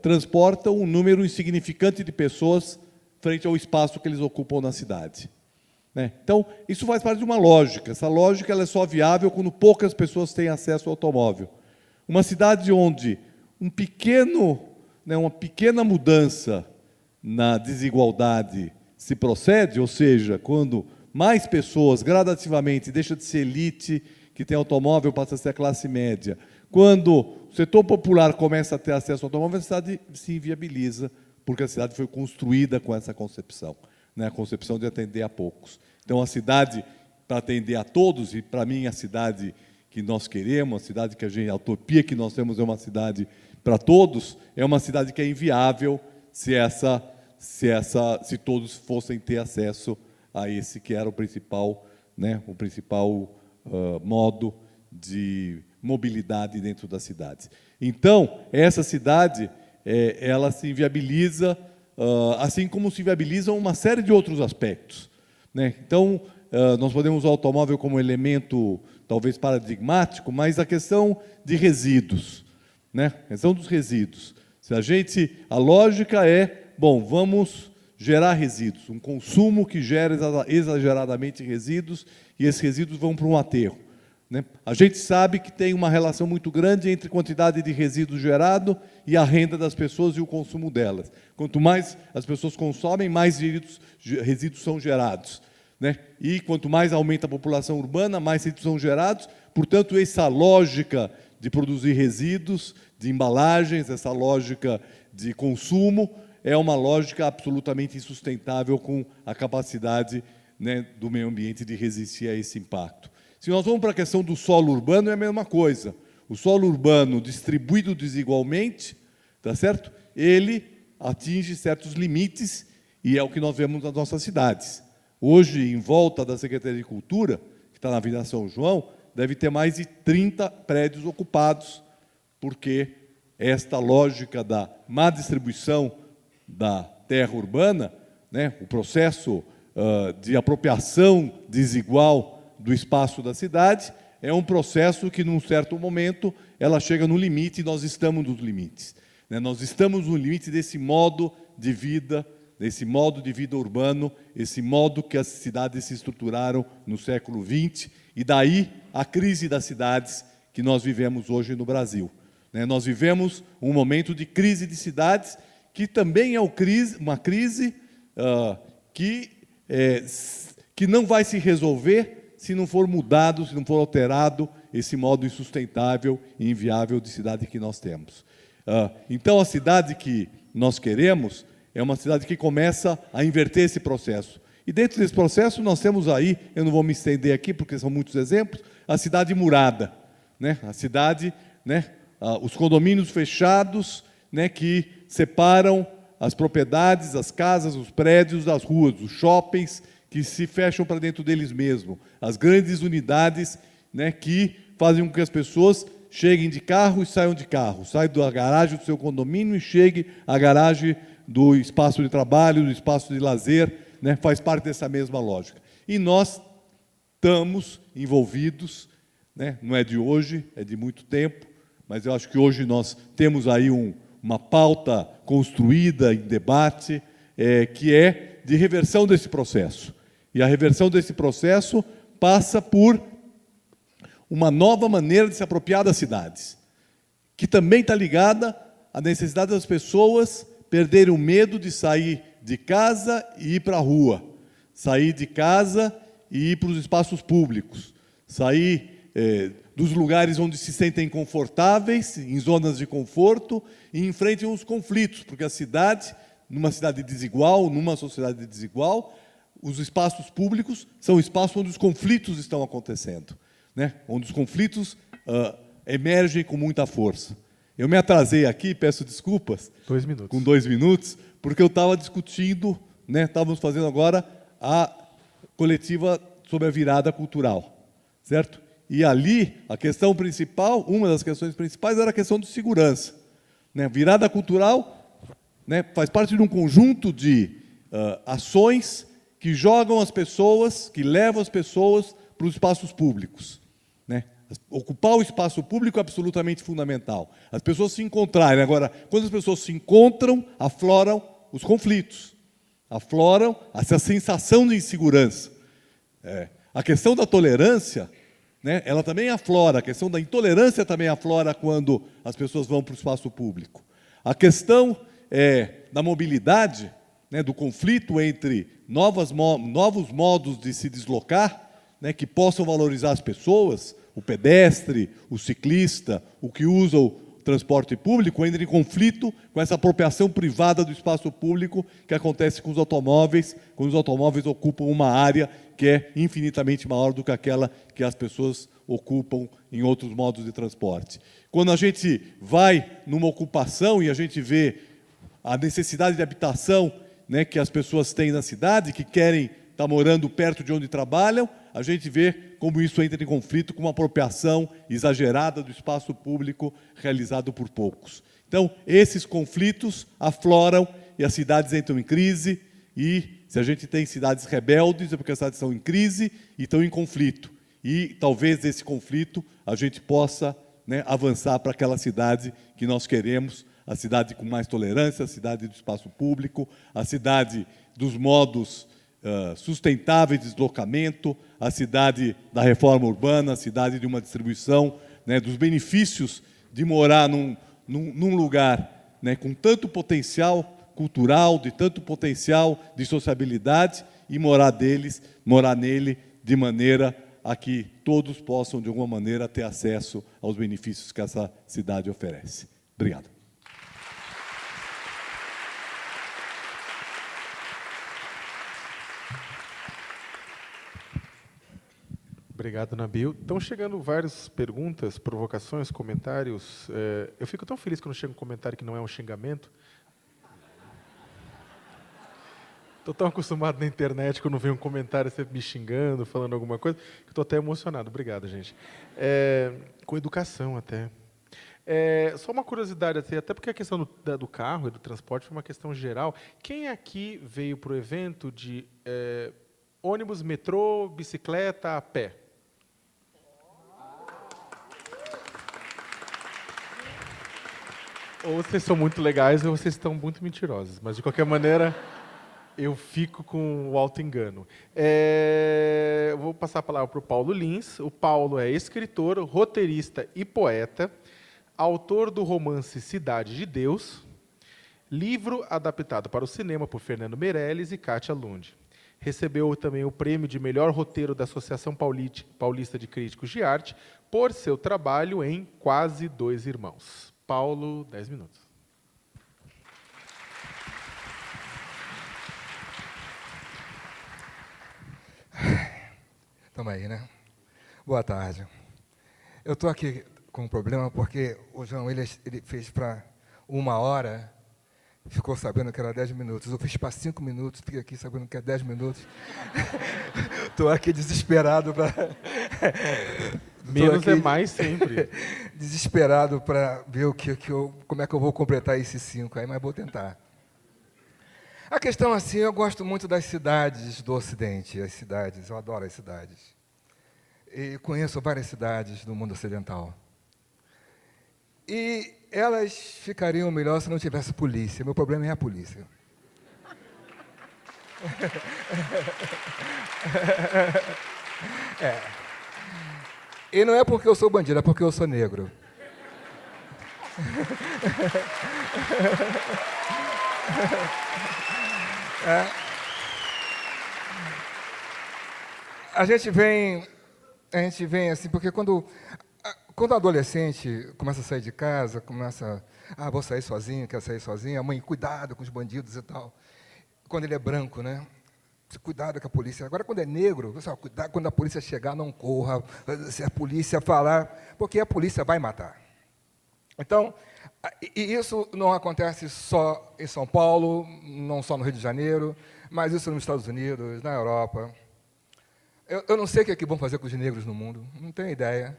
transportam um número insignificante de pessoas frente ao espaço que eles ocupam na cidade. Então, isso faz parte de uma lógica. Essa lógica ela é só viável quando poucas pessoas têm acesso ao automóvel. Uma cidade onde uma pequena mudança na desigualdade se procede, ou seja, quando mais pessoas, gradativamente, deixa de ser elite, que tem automóvel, passa a ser a classe média. Quando o setor popular começa a ter acesso ao automóvel, a cidade se inviabiliza, porque a cidade foi construída com essa concepção. né, a concepção de atender a poucos. Então, a cidade para atender a todos, e para mim a cidade que nós queremos, a cidade que a utopia que nós temos é uma cidade para todos, é uma cidade que é inviável se todos fossem ter acesso a esse que era o principal, né, modo de mobilidade dentro das cidades. Então, essa cidade, ela se inviabiliza, assim como se inviabilizam uma série de outros aspectos, né? Então, nós podemos usar o automóvel como elemento, talvez, paradigmático, mas a questão de resíduos, né? A questão dos resíduos. A lógica é, bom, vamos gerar resíduos, um consumo que gera exageradamente resíduos, e esses resíduos vão para um aterro, né? A gente sabe que tem uma relação muito grande entre a quantidade de resíduos gerado e a renda das pessoas e o consumo delas. Quanto mais as pessoas consomem, mais resíduos são gerados, né? E quanto mais aumenta a população urbana, mais resíduos são gerados. Portanto, essa lógica de produzir resíduos, de embalagens, essa lógica de consumo, é uma lógica absolutamente insustentável com a capacidade, né, do meio ambiente de resistir a esse impacto. Se nós vamos para a questão do solo urbano, é a mesma coisa. O solo urbano distribuído desigualmente, tá certo? Ele atinge certos limites, e é o que nós vemos nas nossas cidades. Hoje, em volta da Secretaria de Cultura, que está na Avenida São João, deve ter mais de 30 prédios ocupados, porque esta lógica da má distribuição da terra urbana, né, o processo de apropriação desigual do espaço da cidade, é um processo que, num certo momento, ela chega no limite, e nós estamos nos limites, né? Nós estamos no limite desse modo de vida urbano, esse modo que as cidades se estruturaram no século XX, e daí a crise das cidades que nós vivemos hoje no Brasil, né? Nós vivemos um momento de crise de cidades, que também é uma crise que não vai se resolver se não for mudado, se não for alterado esse modo insustentável e inviável de cidade que nós temos. Então, a cidade que nós queremos é uma cidade que começa a inverter esse processo. E dentro desse processo nós temos aí, eu não vou me estender aqui porque são muitos exemplos, a cidade murada, né? A cidade, né, os condomínios fechados, né, que separam as propriedades, as casas, os prédios das ruas, os shoppings, que se fecham para dentro deles mesmos, as grandes unidades, né, que fazem com que as pessoas cheguem de carro e saiam de carro, saiam da garagem do seu condomínio e cheguem à garagem do espaço de trabalho, do espaço de lazer, né, faz parte dessa mesma lógica. E nós estamos envolvidos, né, não é de hoje, é de muito tempo, mas eu acho que hoje nós temos aí uma pauta construída em debate, que é de reversão desse processo. E a reversão desse processo passa por uma nova maneira de se apropriar das cidades, que também está ligada à necessidade das pessoas perderem o medo de sair de casa e ir para a rua, sair de casa e ir para os espaços públicos, sair dos lugares onde se sentem confortáveis, em zonas de conforto, e enfrentem os conflitos, porque a cidade, numa cidade desigual, numa sociedade desigual, os espaços públicos são espaços onde os conflitos estão acontecendo, né? Onde os conflitos emergem com muita força. Eu me atrasei aqui, peço desculpas. 2 minutos. Com 2 minutos, porque eu estava discutindo, né, estávamos fazendo agora a coletiva sobre a virada cultural, certo? E ali, a questão principal, uma das questões principais era a questão de segurança, né? Virada cultural, né, faz parte de um conjunto de ações que jogam as pessoas, que levam as pessoas para os espaços públicos, né? Ocupar o espaço público é absolutamente fundamental. As pessoas se encontrarem. Agora, quando as pessoas se encontram, afloram os conflitos, afloram essa sensação de insegurança. A questão da tolerância, né, ela também aflora, a questão da intolerância também aflora quando as pessoas vão para o espaço público. A questão da mobilidade, né, do conflito entre novos modos de se deslocar, né, que possam valorizar as pessoas, o pedestre, o ciclista, o que usa o transporte público entra em conflito com essa apropriação privada do espaço público que acontece com os automóveis, quando os automóveis ocupam uma área que é infinitamente maior do que aquela que as pessoas ocupam em outros modos de transporte. Quando a gente vai numa ocupação e a gente vê a necessidade de habitação, né, que as pessoas têm na cidade, que querem estar morando perto de onde trabalham, a gente vê como isso entra em conflito com uma apropriação exagerada do espaço público realizado por poucos. Então, esses conflitos afloram e as cidades entram em crise, e se a gente tem cidades rebeldes, é porque as cidades estão em crise e estão em conflito. E talvez esse conflito a gente possa, né, avançar para aquela cidade que nós queremos, a cidade com mais tolerância, a cidade do espaço público, a cidade dos modos sustentáveis de deslocamento, a cidade da reforma urbana, a cidade de uma distribuição, né, dos benefícios de morar num lugar, né, com tanto potencial cultural, de tanto potencial de sociabilidade, e morar nele de maneira a que todos possam, de alguma maneira, ter acesso aos benefícios que essa cidade oferece. Obrigado. Obrigado, Nabil. Estão chegando várias perguntas, provocações, comentários. Eu fico tão feliz quando chega um comentário que não é um xingamento. Estou tão acostumado na internet, quando vem um comentário sempre me xingando, falando alguma coisa, que estou até emocionado. Obrigado, gente. Com educação, até. Só uma curiosidade, até porque a questão do carro e do transporte foi uma questão geral. Quem aqui veio para o evento de ônibus, metrô, bicicleta, a pé? Ou vocês são muito legais ou vocês estão muito mentirosos. Mas, de qualquer maneira, eu fico com o auto-engano. Eu vou passar a palavra para o Paulo Lins. O Paulo é escritor, roteirista e poeta, autor do romance Cidade de Deus, livro adaptado para o cinema por Fernando Meirelles e Kátia Lund. Recebeu também o prêmio de melhor roteiro da Associação Paulista de Críticos de Arte por seu trabalho em Quase Dois Irmãos. Paulo, 10 minutos. Estamos aí, né? Boa tarde. Eu estou aqui com um problema porque o João ele fez para 1 hora, ficou sabendo que era 10 minutos. Eu fiz para 5 minutos, fiquei aqui sabendo que é 10 minutos. Estou aqui desesperado para... Menos é mais sempre. Desesperado para ver como é que eu vou completar esses 5 aí, mas vou tentar. A questão, assim, eu gosto muito das cidades do Ocidente, eu adoro as cidades. E conheço várias cidades do mundo ocidental. E elas ficariam melhor se não tivesse polícia. Meu problema é a polícia. E não é porque eu sou bandido, é porque eu sou negro. A gente vem assim, porque quando o adolescente começa a sair de casa, vou sair sozinho, quero sair sozinho, a mãe, cuidado com os bandidos e tal. Quando ele é branco, né? Cuidado com a polícia. Agora, quando é negro, cuidado quando a polícia chegar, não corra, se a polícia falar, porque a polícia vai matar. Então, e isso não acontece só em São Paulo, não só no Rio de Janeiro, mas isso nos Estados Unidos, na Europa. Eu não sei o que é que vão fazer com os negros no mundo, não tenho ideia.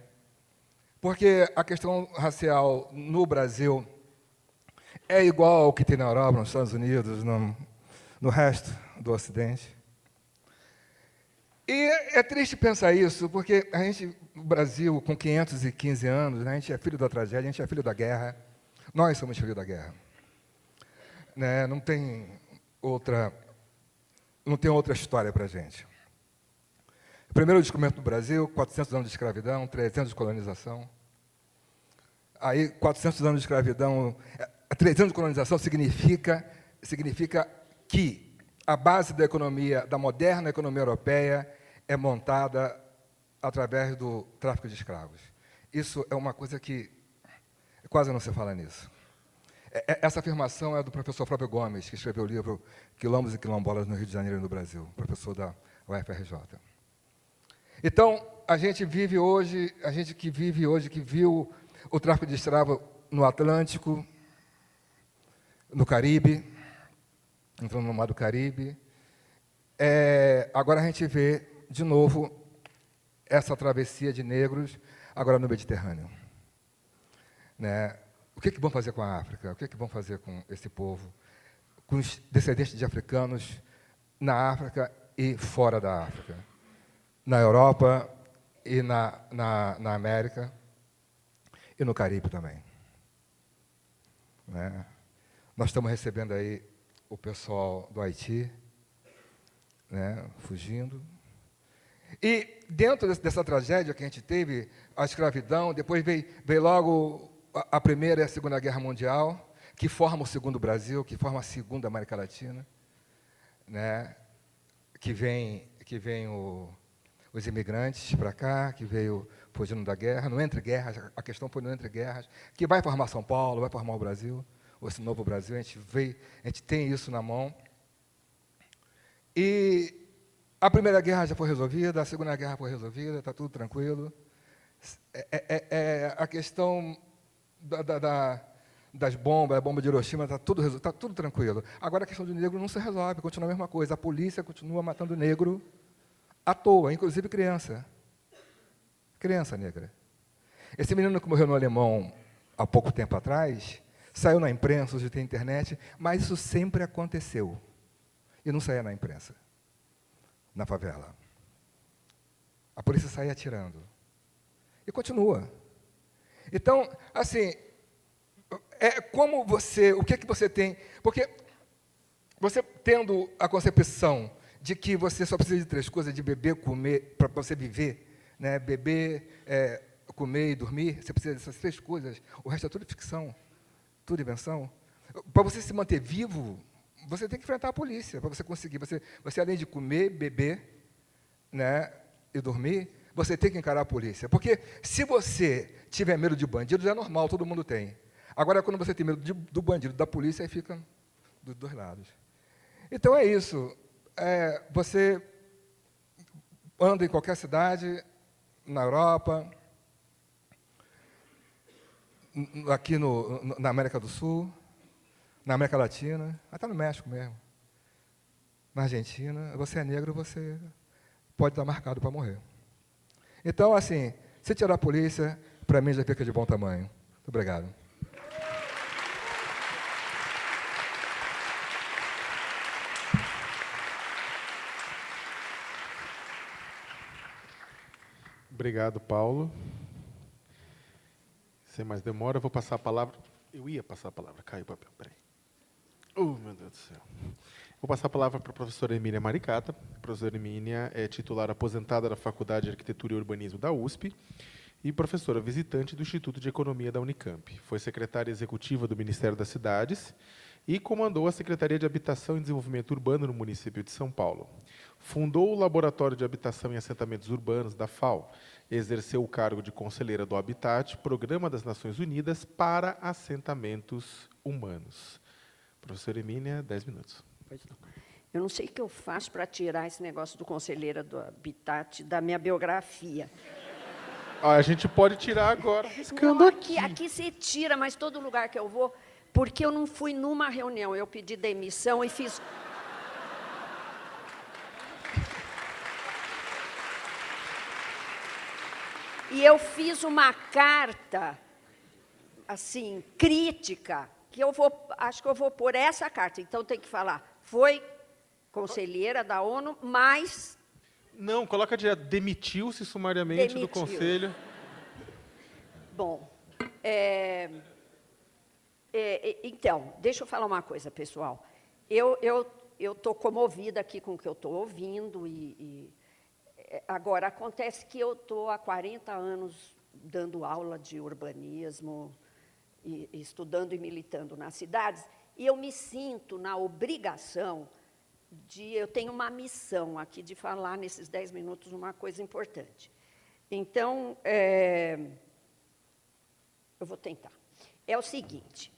Porque a questão racial no Brasil é igual ao que tem na Europa, nos Estados Unidos, no resto do Ocidente. E é triste pensar isso, porque o Brasil, com 515 anos, né, a gente é filho da tragédia, a gente é filho da guerra. Nós somos filhos da guerra. Né, não tem outra história para a gente. O primeiro descobrimento do Brasil, 400 anos de escravidão, 300 de colonização. Aí, 400 anos de escravidão, 300 anos de colonização significa que a base da economia, da moderna economia europeia, é montada através do tráfico de escravos. Isso é uma coisa que Quase não se fala nisso. Essa afirmação é do professor Flávio Gomes, que escreveu o livro Quilombos e Quilombolas no Rio de Janeiro e no Brasil, professor da UFRJ. Então, a gente que vive hoje, que viu o tráfico de escravo no Atlântico, no Caribe, entrando no Mar do Caribe, agora a gente vê, de novo, essa travessia de negros, agora no Mediterrâneo. Né? O que vão fazer com a África? O que vão fazer com esse povo? Com os descendentes de africanos na África e fora da África? Na Europa e na América e no Caribe também. Né? Nós estamos recebendo aí o pessoal do Haiti, né, fugindo. E dentro dessa tragédia que a gente teve, a escravidão, depois veio logo a Primeira e a Segunda Guerra Mundial, que forma o segundo Brasil, que forma a segunda América Latina, né, que vem os imigrantes para cá, que veio fugindo da guerra, no entre guerras, a questão foi no entre guerras, que vai formar São Paulo, vai formar o Brasil, esse novo Brasil, a gente tem isso na mão. E a Primeira Guerra já foi resolvida, a Segunda Guerra foi resolvida, está tudo tranquilo. A questão das bombas, a bomba de Hiroshima, está tudo tranquilo. Agora a questão do negro não se resolve, continua a mesma coisa. A polícia continua matando negro à toa, inclusive criança. Criança negra. Esse menino que morreu no Alemão há pouco tempo atrás, saiu na imprensa, hoje tem internet, mas isso sempre aconteceu. E não saía na imprensa, na favela. A polícia saía atirando. E continua. Então, assim, o que você tem? Porque você tendo a concepção de que você só precisa de 3 coisas, de beber, comer, para você viver, né? Beber, comer e dormir, você precisa dessas 3 coisas, o resto é tudo ficção, tudo invenção. Para você se manter vivo, você tem que enfrentar a polícia, para você conseguir. Você, além de comer, beber, né, e dormir, você tem que encarar a polícia. Porque se você tiver medo de bandidos, é normal, todo mundo tem. Agora, quando você tem medo do bandido, da polícia, aí fica dos 2 lados. Então, é isso. Você anda em qualquer cidade, na Europa, aqui na América do Sul, na América Latina, até no México mesmo, na Argentina, você é negro, você pode estar marcado para morrer. Então, assim, se tirar a polícia, para mim já fica de bom tamanho. Muito obrigado. Obrigado, Paulo. Sem mais demora, eu vou passar a palavra. Eu ia passar a palavra, caiu o papel, peraí. Meu Deus do céu. Vou passar a palavra para a professora Emília Maricata. A professora Emília é titular aposentada da Faculdade de Arquitetura e Urbanismo da USP e professora visitante do Instituto de Economia da Unicamp. Foi secretária executiva do Ministério das Cidades e comandou a Secretaria de Habitação e Desenvolvimento Urbano no município de São Paulo. Fundou o Laboratório de Habitação e Assentamentos Urbanos da FAO. Exerceu o cargo de conselheira do Habitat, Programa das Nações Unidas para Assentamentos Humanos. Professora Emília, 10 minutos. Pois não. Eu não sei o que eu faço para tirar esse negócio do conselheira do Habitat da minha biografia. A gente pode tirar agora, riscando Não, aqui. aqui você tira, mas todo lugar que eu vou, porque eu não fui numa reunião, eu pedi demissão e fiz... E eu fiz uma carta, assim, crítica, que acho que eu vou pôr essa carta. Então, tem que falar, foi conselheira da ONU, mas... Não, coloca direto, demitiu-se sumariamente do Conselho. Bom, então, deixa eu falar uma coisa, pessoal. Eu estou comovida aqui com o que eu estou ouvindo. Agora, acontece que eu estou há 40 anos dando aula de urbanismo, e estudando e militando nas cidades, e eu me sinto na obrigação eu tenho uma missão aqui de falar nesses 10 minutos uma coisa importante. Então, eu vou tentar. é o seguinte: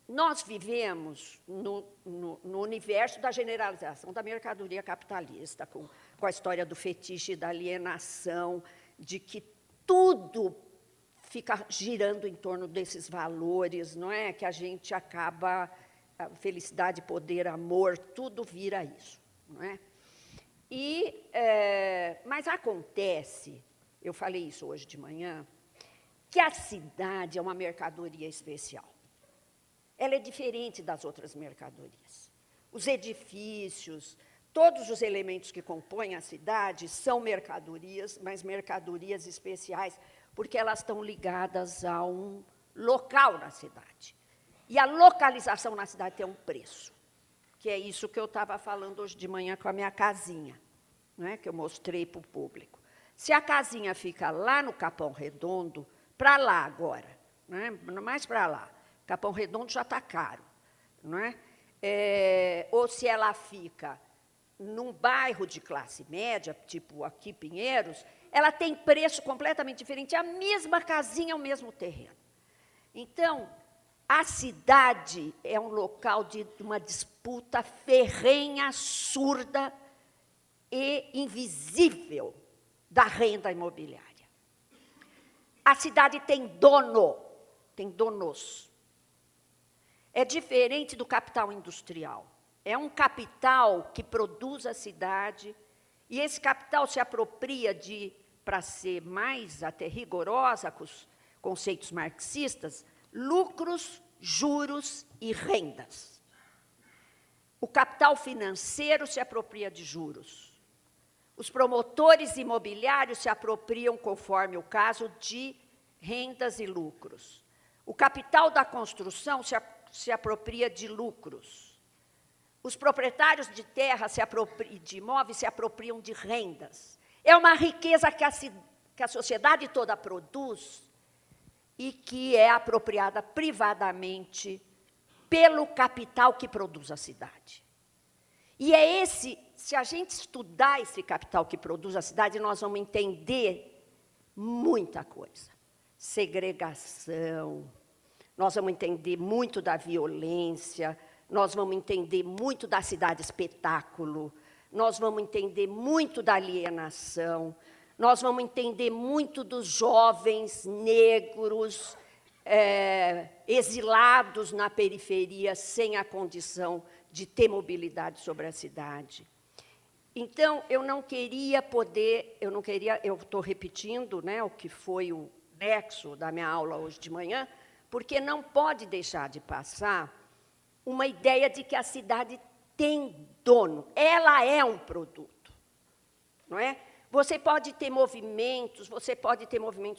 nós vivemos no universo da generalização da mercadoria capitalista, com a história do fetiche, da alienação, de que tudo fica girando em torno desses valores, não é? Que a gente acaba, a felicidade, poder, amor, tudo vira isso, não é? Mas acontece, eu falei isso hoje de manhã, que a cidade é uma mercadoria especial. Ela é diferente das outras mercadorias. Os edifícios, todos os elementos que compõem a cidade são mercadorias, mas mercadorias especiais, porque elas estão ligadas a um local na cidade. E a localização na cidade tem um preço, que é isso que eu estava falando hoje de manhã com a minha casinha, né, que eu mostrei para o público. Se a casinha fica lá no Capão Redondo, para lá agora, né, mais para lá, Capão Redondo já está caro, não é? Ou se ela fica num bairro de classe média, tipo aqui Pinheiros, ela tem preço completamente diferente, a mesma casinha, o mesmo terreno. Então, a cidade é um local de uma disputa ferrenha, surda e invisível da renda imobiliária. A cidade tem dono, tem donos. É diferente do capital industrial. É um capital que produz a cidade, e esse capital se apropria de, para ser mais até rigorosa com os conceitos marxistas, lucros, juros e rendas. O capital financeiro se apropria de juros. Os promotores imobiliários se apropriam, conforme o caso, de rendas e lucros. O capital da construção se apropria de lucros. Os proprietários de terra de imóveis se apropriam de rendas. É uma riqueza que a sociedade toda produz e que é apropriada privadamente pelo capital que produz a cidade. E é esse, se a gente estudar esse capital que produz a cidade, nós vamos entender muita coisa. Segregação, nós vamos entender muito da violência, nós vamos entender muito da cidade espetáculo, nós vamos entender muito da alienação, nós vamos entender muito dos jovens negros exilados na periferia, sem a condição de ter mobilidade sobre a cidade. Então, eu estou repetindo, né, o que foi o nexo da minha aula hoje de manhã, porque não pode deixar de passar uma ideia de que a cidade tem dono, ela é um produto, não é? Você pode ter movimentos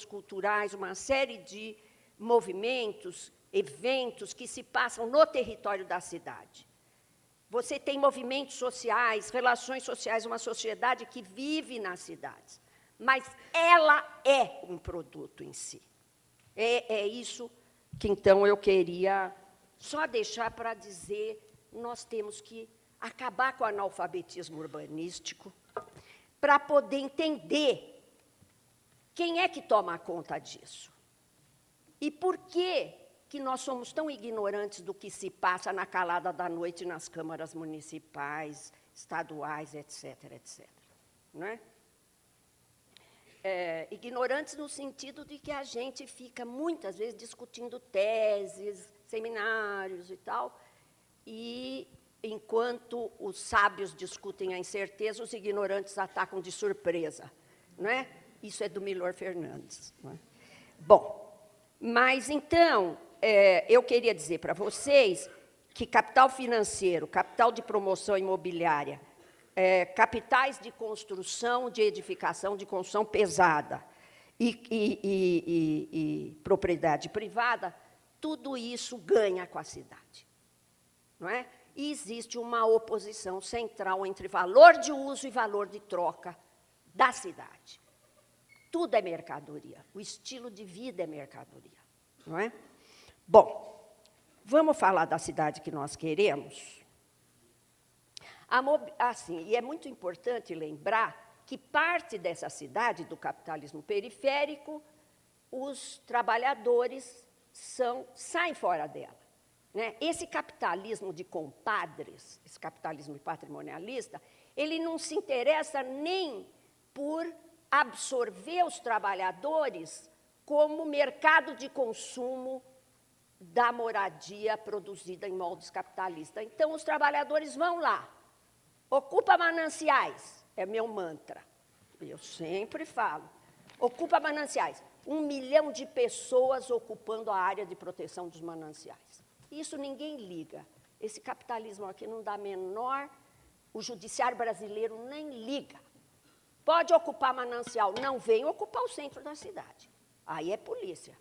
culturais, uma série de movimentos, eventos que se passam no território da cidade. Você tem movimentos sociais, relações sociais, uma sociedade que vive nas cidades, mas ela é um produto em si. É isso que, então, eu queria só deixar para dizer: nós temos que acabar com o analfabetismo urbanístico para poder entender quem é que toma conta disso. E por que nós somos tão ignorantes do que se passa na calada da noite nas câmaras municipais, estaduais, etc., etc. Não é? Ignorantes no sentido de que a gente fica, muitas vezes, discutindo teses, seminários e tal, e, enquanto os sábios discutem a incerteza, os ignorantes atacam de surpresa. Não é? Isso é do Milor Fernandes. Não é? Bom, mas, então, eu queria dizer para vocês que capital financeiro, capital de promoção imobiliária, capitais de construção, de edificação, de construção pesada e propriedade privada, tudo isso ganha com a cidade. Não é? E existe uma oposição central entre valor de uso e valor de troca da cidade. Tudo é mercadoria, o estilo de vida é mercadoria. Não é? Bom, vamos falar da cidade que nós queremos? E é muito importante lembrar que parte dessa cidade, do capitalismo periférico, os trabalhadores saem fora dela. Né? Esse capitalismo de compadres, esse capitalismo patrimonialista, ele não se interessa nem por absorver os trabalhadores como mercado de consumo da moradia produzida em moldes capitalistas. Então, os trabalhadores vão lá, ocupa mananciais, é meu mantra, eu sempre falo, ocupa mananciais, 1 milhão de pessoas ocupando a área de proteção dos mananciais. Isso ninguém liga, esse capitalismo aqui não dá menor, o judiciário brasileiro nem liga. Pode ocupar manancial, não vem ocupar o centro da cidade, aí é polícia.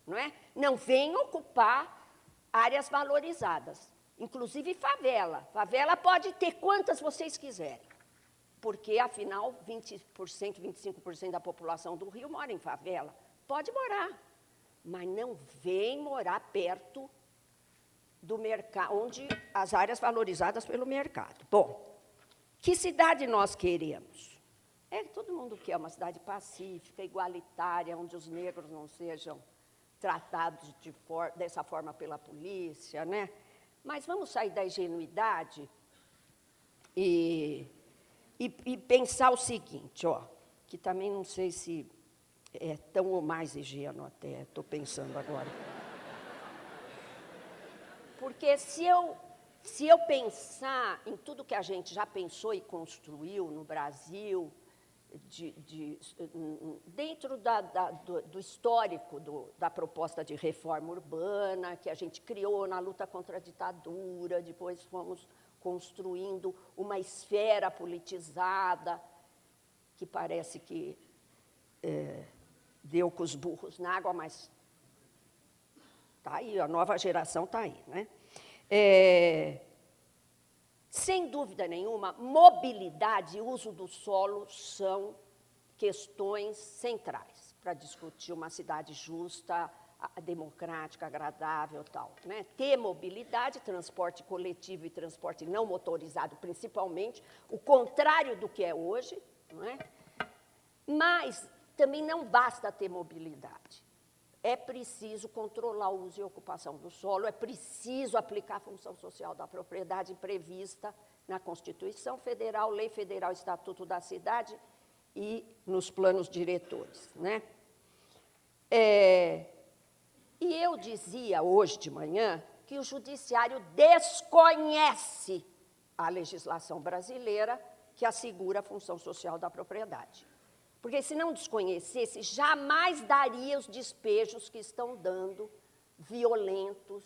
Não é? Não vem ocupar áreas valorizadas, inclusive favela. Favela pode ter quantas vocês quiserem, porque, afinal, 20%, 25% da população do Rio mora em favela. Pode morar, mas não vem morar perto do mercado, onde as áreas valorizadas pelo mercado. Bom, que cidade nós queremos? Todo mundo quer uma cidade pacífica, igualitária, onde os negros não sejam tratados dessa forma pela polícia, né? Mas vamos sair da ingenuidade e pensar o seguinte, ó, que também não sei se é tão ou mais ingênuo até, estou pensando agora. Porque se eu pensar em tudo que a gente já pensou e construiu no Brasil, dentro do histórico da proposta de reforma urbana, que a gente criou na luta contra a ditadura, depois fomos construindo uma esfera politizada, que parece que deu com os burros na água, mas está aí, a nova geração está aí. Né? Sem dúvida nenhuma, mobilidade e uso do solo são questões centrais para discutir uma cidade justa, democrática, agradável e tal. Né? Ter mobilidade, transporte coletivo e transporte não motorizado, principalmente, o contrário do que é hoje. Não é? Mas também não basta ter mobilidade. É preciso controlar o uso e ocupação do solo, é preciso aplicar a função social da propriedade prevista na Constituição Federal, Lei Federal, Estatuto da Cidade e nos planos diretores. Né? E eu dizia hoje de manhã que o Judiciário desconhece a legislação brasileira que assegura a função social da propriedade. Porque, se não desconhecesse, jamais daria os despejos que estão dando, violentos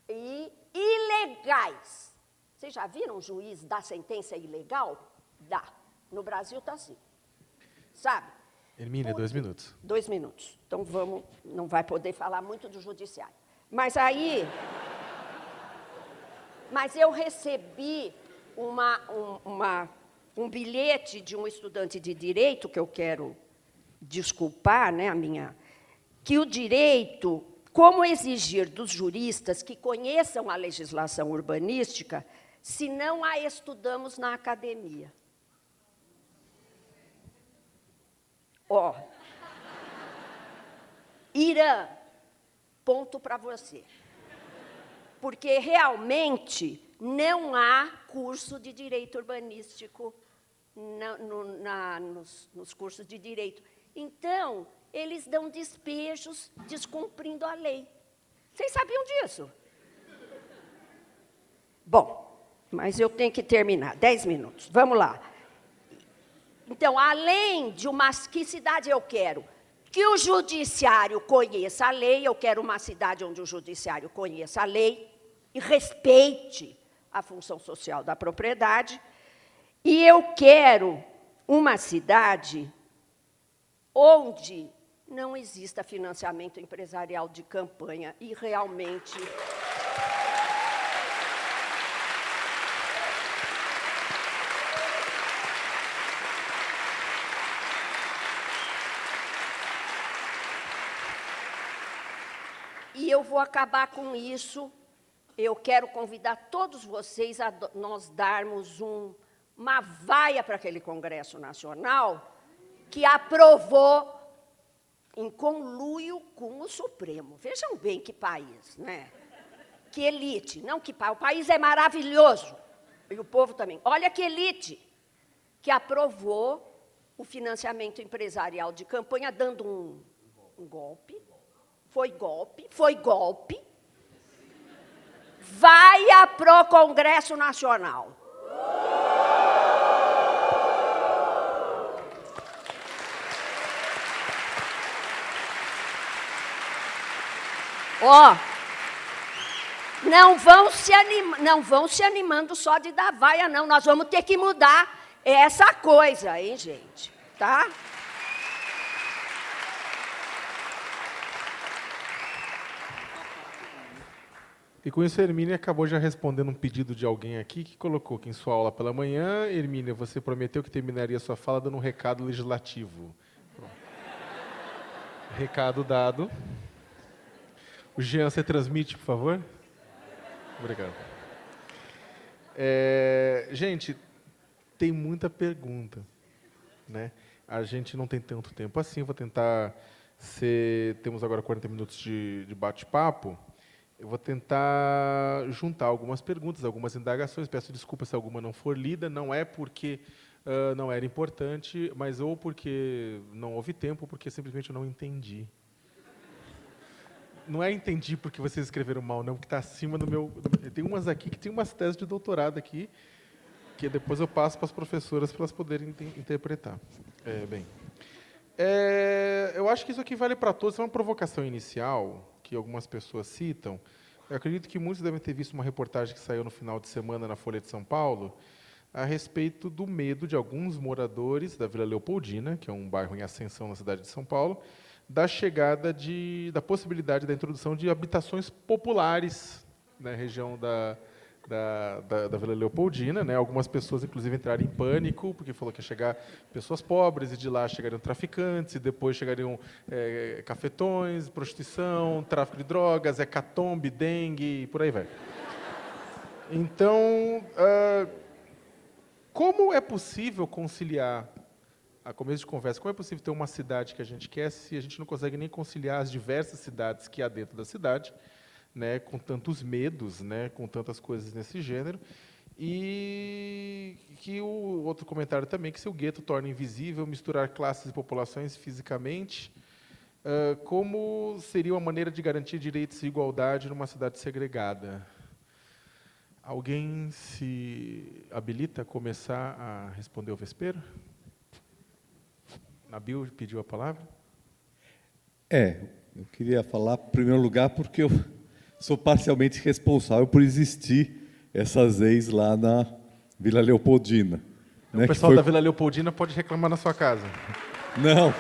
e ilegais. Vocês já viram um juiz dar sentença ilegal? Dá. No Brasil está assim. Sabe? Hermínia, 2 minutos. 2 minutos. Então, não vai poder falar muito do judiciário. Mas aí... Mas eu recebi um bilhete de um estudante de direito, que eu quero desculpar, né, que o direito, como exigir dos juristas que conheçam a legislação urbanística, se não a estudamos na academia. Ó, Irã, ponto para você. Porque, realmente, não há curso de direito urbanístico nos cursos de direito. Então, eles dão despejos descumprindo a lei. Vocês sabiam disso? Bom, mas eu tenho que terminar. 10 minutos. Vamos lá. Então, além de que cidade eu quero? Que o judiciário conheça a lei. Eu quero uma cidade onde o judiciário conheça a lei e respeite a função social da propriedade. E eu quero uma cidade onde não exista financiamento empresarial de campanha e realmente... E eu vou acabar com isso. Eu quero convidar todos vocês a nós darmos uma vaia para aquele Congresso Nacional que aprovou em conluio com o Supremo. Vejam bem que país, né? Que elite, não que o país é maravilhoso, e o povo também. Olha que elite que aprovou o financiamento empresarial de campanha, dando um golpe. Foi golpe, foi golpe. Vai para o Congresso Nacional. Ó, não vão se animando só de dar vaia, não. Nós vamos ter que mudar essa coisa, hein, gente? Tá? E com isso, a Hermínia acabou já respondendo um pedido de alguém aqui que colocou que em sua aula pela manhã, Hermínia, você prometeu que terminaria sua fala dando um recado legislativo. Pronto. Recado dado. O Jean, você transmite, por favor? Obrigado. Gente, tem muita pergunta, né? A gente não tem tanto tempo assim, vou tentar ser... Temos agora 40 minutos de bate-papo. Eu vou tentar juntar algumas perguntas, algumas indagações. Peço desculpa se alguma não for lida. Não é porque não era importante, mas ou porque não houve tempo, ou porque simplesmente eu não entendi. Não é entendi porque vocês escreveram mal, não, porque está acima do meu... Tem umas aqui que tem umas teses de doutorado aqui, que depois eu passo para as professoras para elas poderem interpretar. Eu acho que isso aqui vale para todos. É uma provocação inicial que algumas pessoas citam. Eu acredito que muitos devem ter visto uma reportagem que saiu no final de semana na Folha de São Paulo a respeito do medo de alguns moradores da Vila Leopoldina, que é um bairro em ascensão na cidade de São Paulo, da chegada da possibilidade da introdução de habitações populares na região da Vila Leopoldina, né? Algumas pessoas, inclusive, entraram em pânico, porque falou que ia chegar pessoas pobres, e de lá chegariam traficantes, e depois chegariam cafetões, prostituição, tráfico de drogas, hecatombe, dengue, e por aí vai. Então, como é possível conciliar, a começo de conversa, como é possível ter uma cidade que a gente quer se a gente não consegue nem conciliar as diversas cidades que há dentro da cidade, né, com tantos medos, né, com tantas coisas nesse gênero, e que o outro comentário também, que se o gueto torna invisível, misturar classes e populações fisicamente, como seria uma maneira de garantir direitos e igualdade numa cidade segregada? Alguém se habilita a começar a responder o vespeiro? Nabil pediu a palavra? Eu queria falar, em primeiro lugar, porque eu sou parcialmente responsável por existir essas ex lá na Vila Leopoldina. Então, né, o pessoal da Vila Leopoldina pode reclamar na sua casa. Não.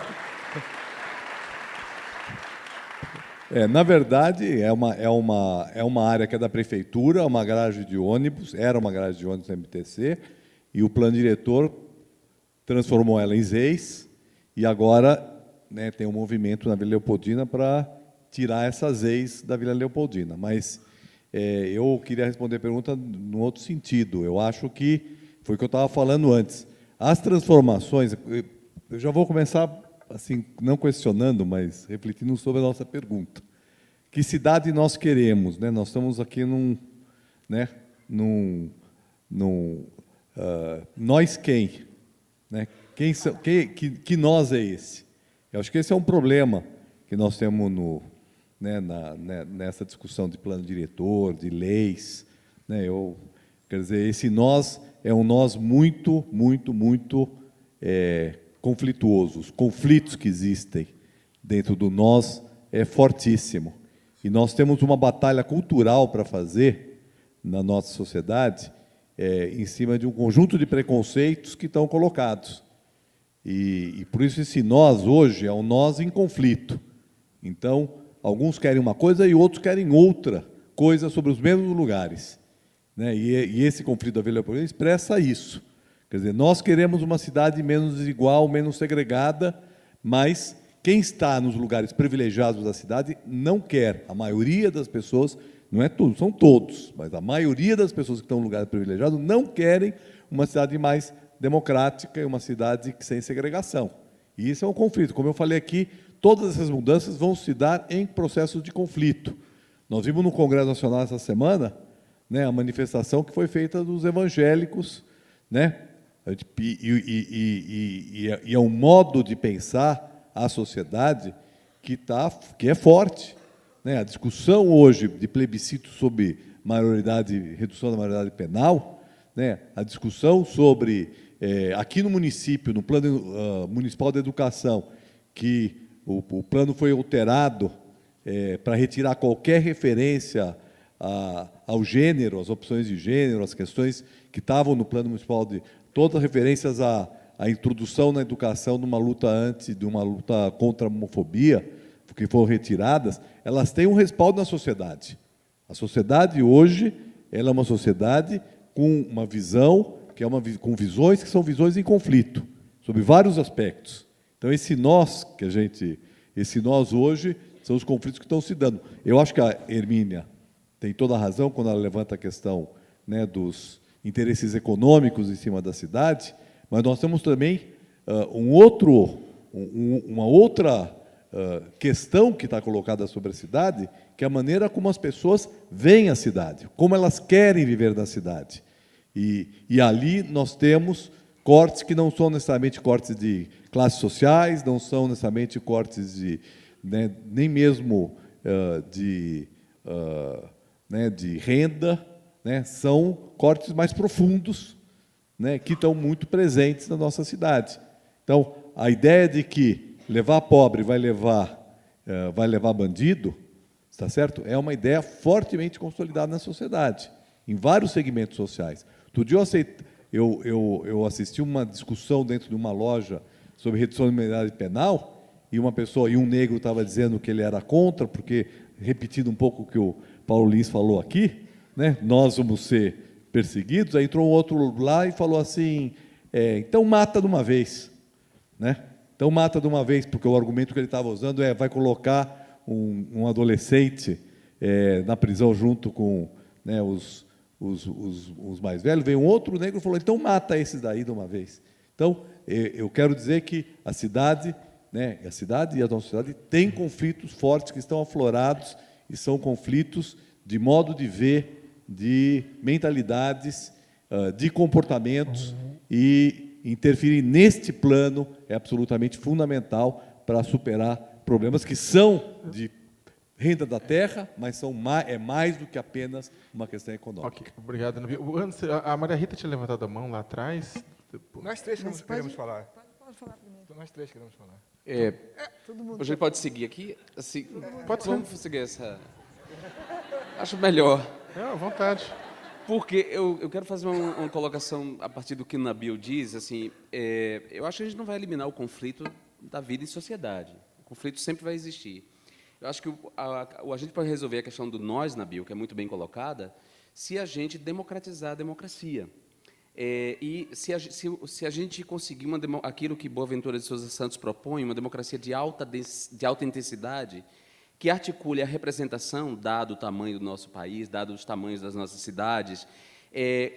Na verdade, é uma área que é da prefeitura, uma garagem de ônibus, era uma garagem de ônibus da MTC, e o plano diretor transformou ela em ZEIS, e agora, né, tem um movimento na Vila Leopoldina para tirar essas ZEIS da Vila Leopoldina. Mas eu queria responder a pergunta num outro sentido. Eu acho que foi o que eu estava falando antes. As transformações, eu já vou começar, assim, não questionando, mas refletindo sobre a nossa pergunta. Que cidade nós queremos? Né? Nós estamos aqui nós quem? Né? Que nós é esse? Eu acho que esse é um problema que nós temos nessa discussão de plano diretor, de leis. Né? Quer dizer, esse nós é um nós muito, muito, muito conflituoso. Os conflitos que existem dentro do nós é fortíssimo. E nós temos uma batalha cultural para fazer na nossa sociedade em cima de um conjunto de preconceitos que estão colocados. E por isso esse nós hoje é um nós em conflito. Então, alguns querem uma coisa e outros querem outra coisa sobre os mesmos lugares. Né? E esse conflito da Vila Leopoldina expressa isso. Quer dizer, nós queremos uma cidade menos desigual, menos segregada, mas quem está nos lugares privilegiados da cidade não quer. A maioria das pessoas, não é tudo, são todos, mas a maioria das pessoas que estão em lugares privilegiados não querem uma cidade mais democrática e uma cidade sem segregação. E isso é um conflito. Como eu falei aqui, todas essas mudanças vão se dar em processos de conflito. Nós vimos no Congresso Nacional essa semana, né, a manifestação que foi feita dos evangélicos, né, e é um modo de pensar a sociedade que é forte, né? A discussão hoje de plebiscito sobre redução da maioridade penal, né? A discussão sobre, aqui no município, no Plano Municipal de Educação, que o plano foi alterado para retirar qualquer referência ao gênero, às opções de gênero, as questões que estavam no Plano Municipal, todas as referências à introdução na educação de uma luta contra a homofobia, que foram retiradas, elas têm um respaldo na sociedade. A sociedade hoje, ela é uma sociedade com uma visão, com visões que são visões em conflito, sobre vários aspectos. Então, esse nós hoje, são os conflitos que estão se dando. Eu acho que a Hermínia tem toda a razão quando ela levanta a questão, né, dos interesses econômicos em cima da cidade, mas nós temos também uma outra questão que está colocada sobre a cidade, que é a maneira como as pessoas veem a cidade, como elas querem viver na cidade. E ali nós temos cortes que não são necessariamente cortes de classes sociais, não são necessariamente cortes né, nem mesmo de renda, né, são cortes mais profundos, né, que estão muito presentes na nossa cidade. Então, a ideia de que levar pobre vai levar bandido, está certo? É uma ideia fortemente consolidada na sociedade, em vários segmentos sociais. Outro dia eu assisti uma discussão dentro de uma loja sobre redução da maioridade penal, e um negro estava dizendo que ele era contra, porque, repetindo um pouco o que o Paulo Lins falou aqui, né, nós vamos ser perseguidos. Aí entrou um outro lá e falou assim, então mata de uma vez, né? Então mata de uma vez, porque o argumento que ele estava usando vai colocar um adolescente na prisão junto com, né, os mais velhos. Veio um outro negro e falou, então mata esses daí de uma vez. Então, eu quero dizer que a cidade, né, e a nossa cidade têm conflitos fortes que estão aflorados, e são conflitos de modo de ver, de mentalidades, de comportamentos, e interferir neste plano é absolutamente fundamental para superar problemas que são de renda da terra, mas é mais do que apenas uma questão econômica. Ok, obrigado, Nabil. Antes, a Maria Rita tinha levantado a mão lá atrás. Nós três queremos falar. Pode falar primeiro. Nós três queremos falar. Todo mundo. A gente pode seguir aqui? Assim, Pode ser. vamos seguir essa... Acho melhor. Não, à vontade. Porque eu quero fazer uma colocação a partir do que o Nabil diz. Assim, eu acho que a gente não vai eliminar o conflito da vida em sociedade. O conflito sempre vai existir. Eu acho que a gente pode resolver a questão do nós, Nabil, que é muito bem colocada, se a gente democratizar a democracia. E se a gente conseguir aquilo que Boaventura de Souza Santos propõe, uma democracia de alta intensidade, que articule a representação, dado o tamanho do nosso país, dado os tamanhos das nossas cidades,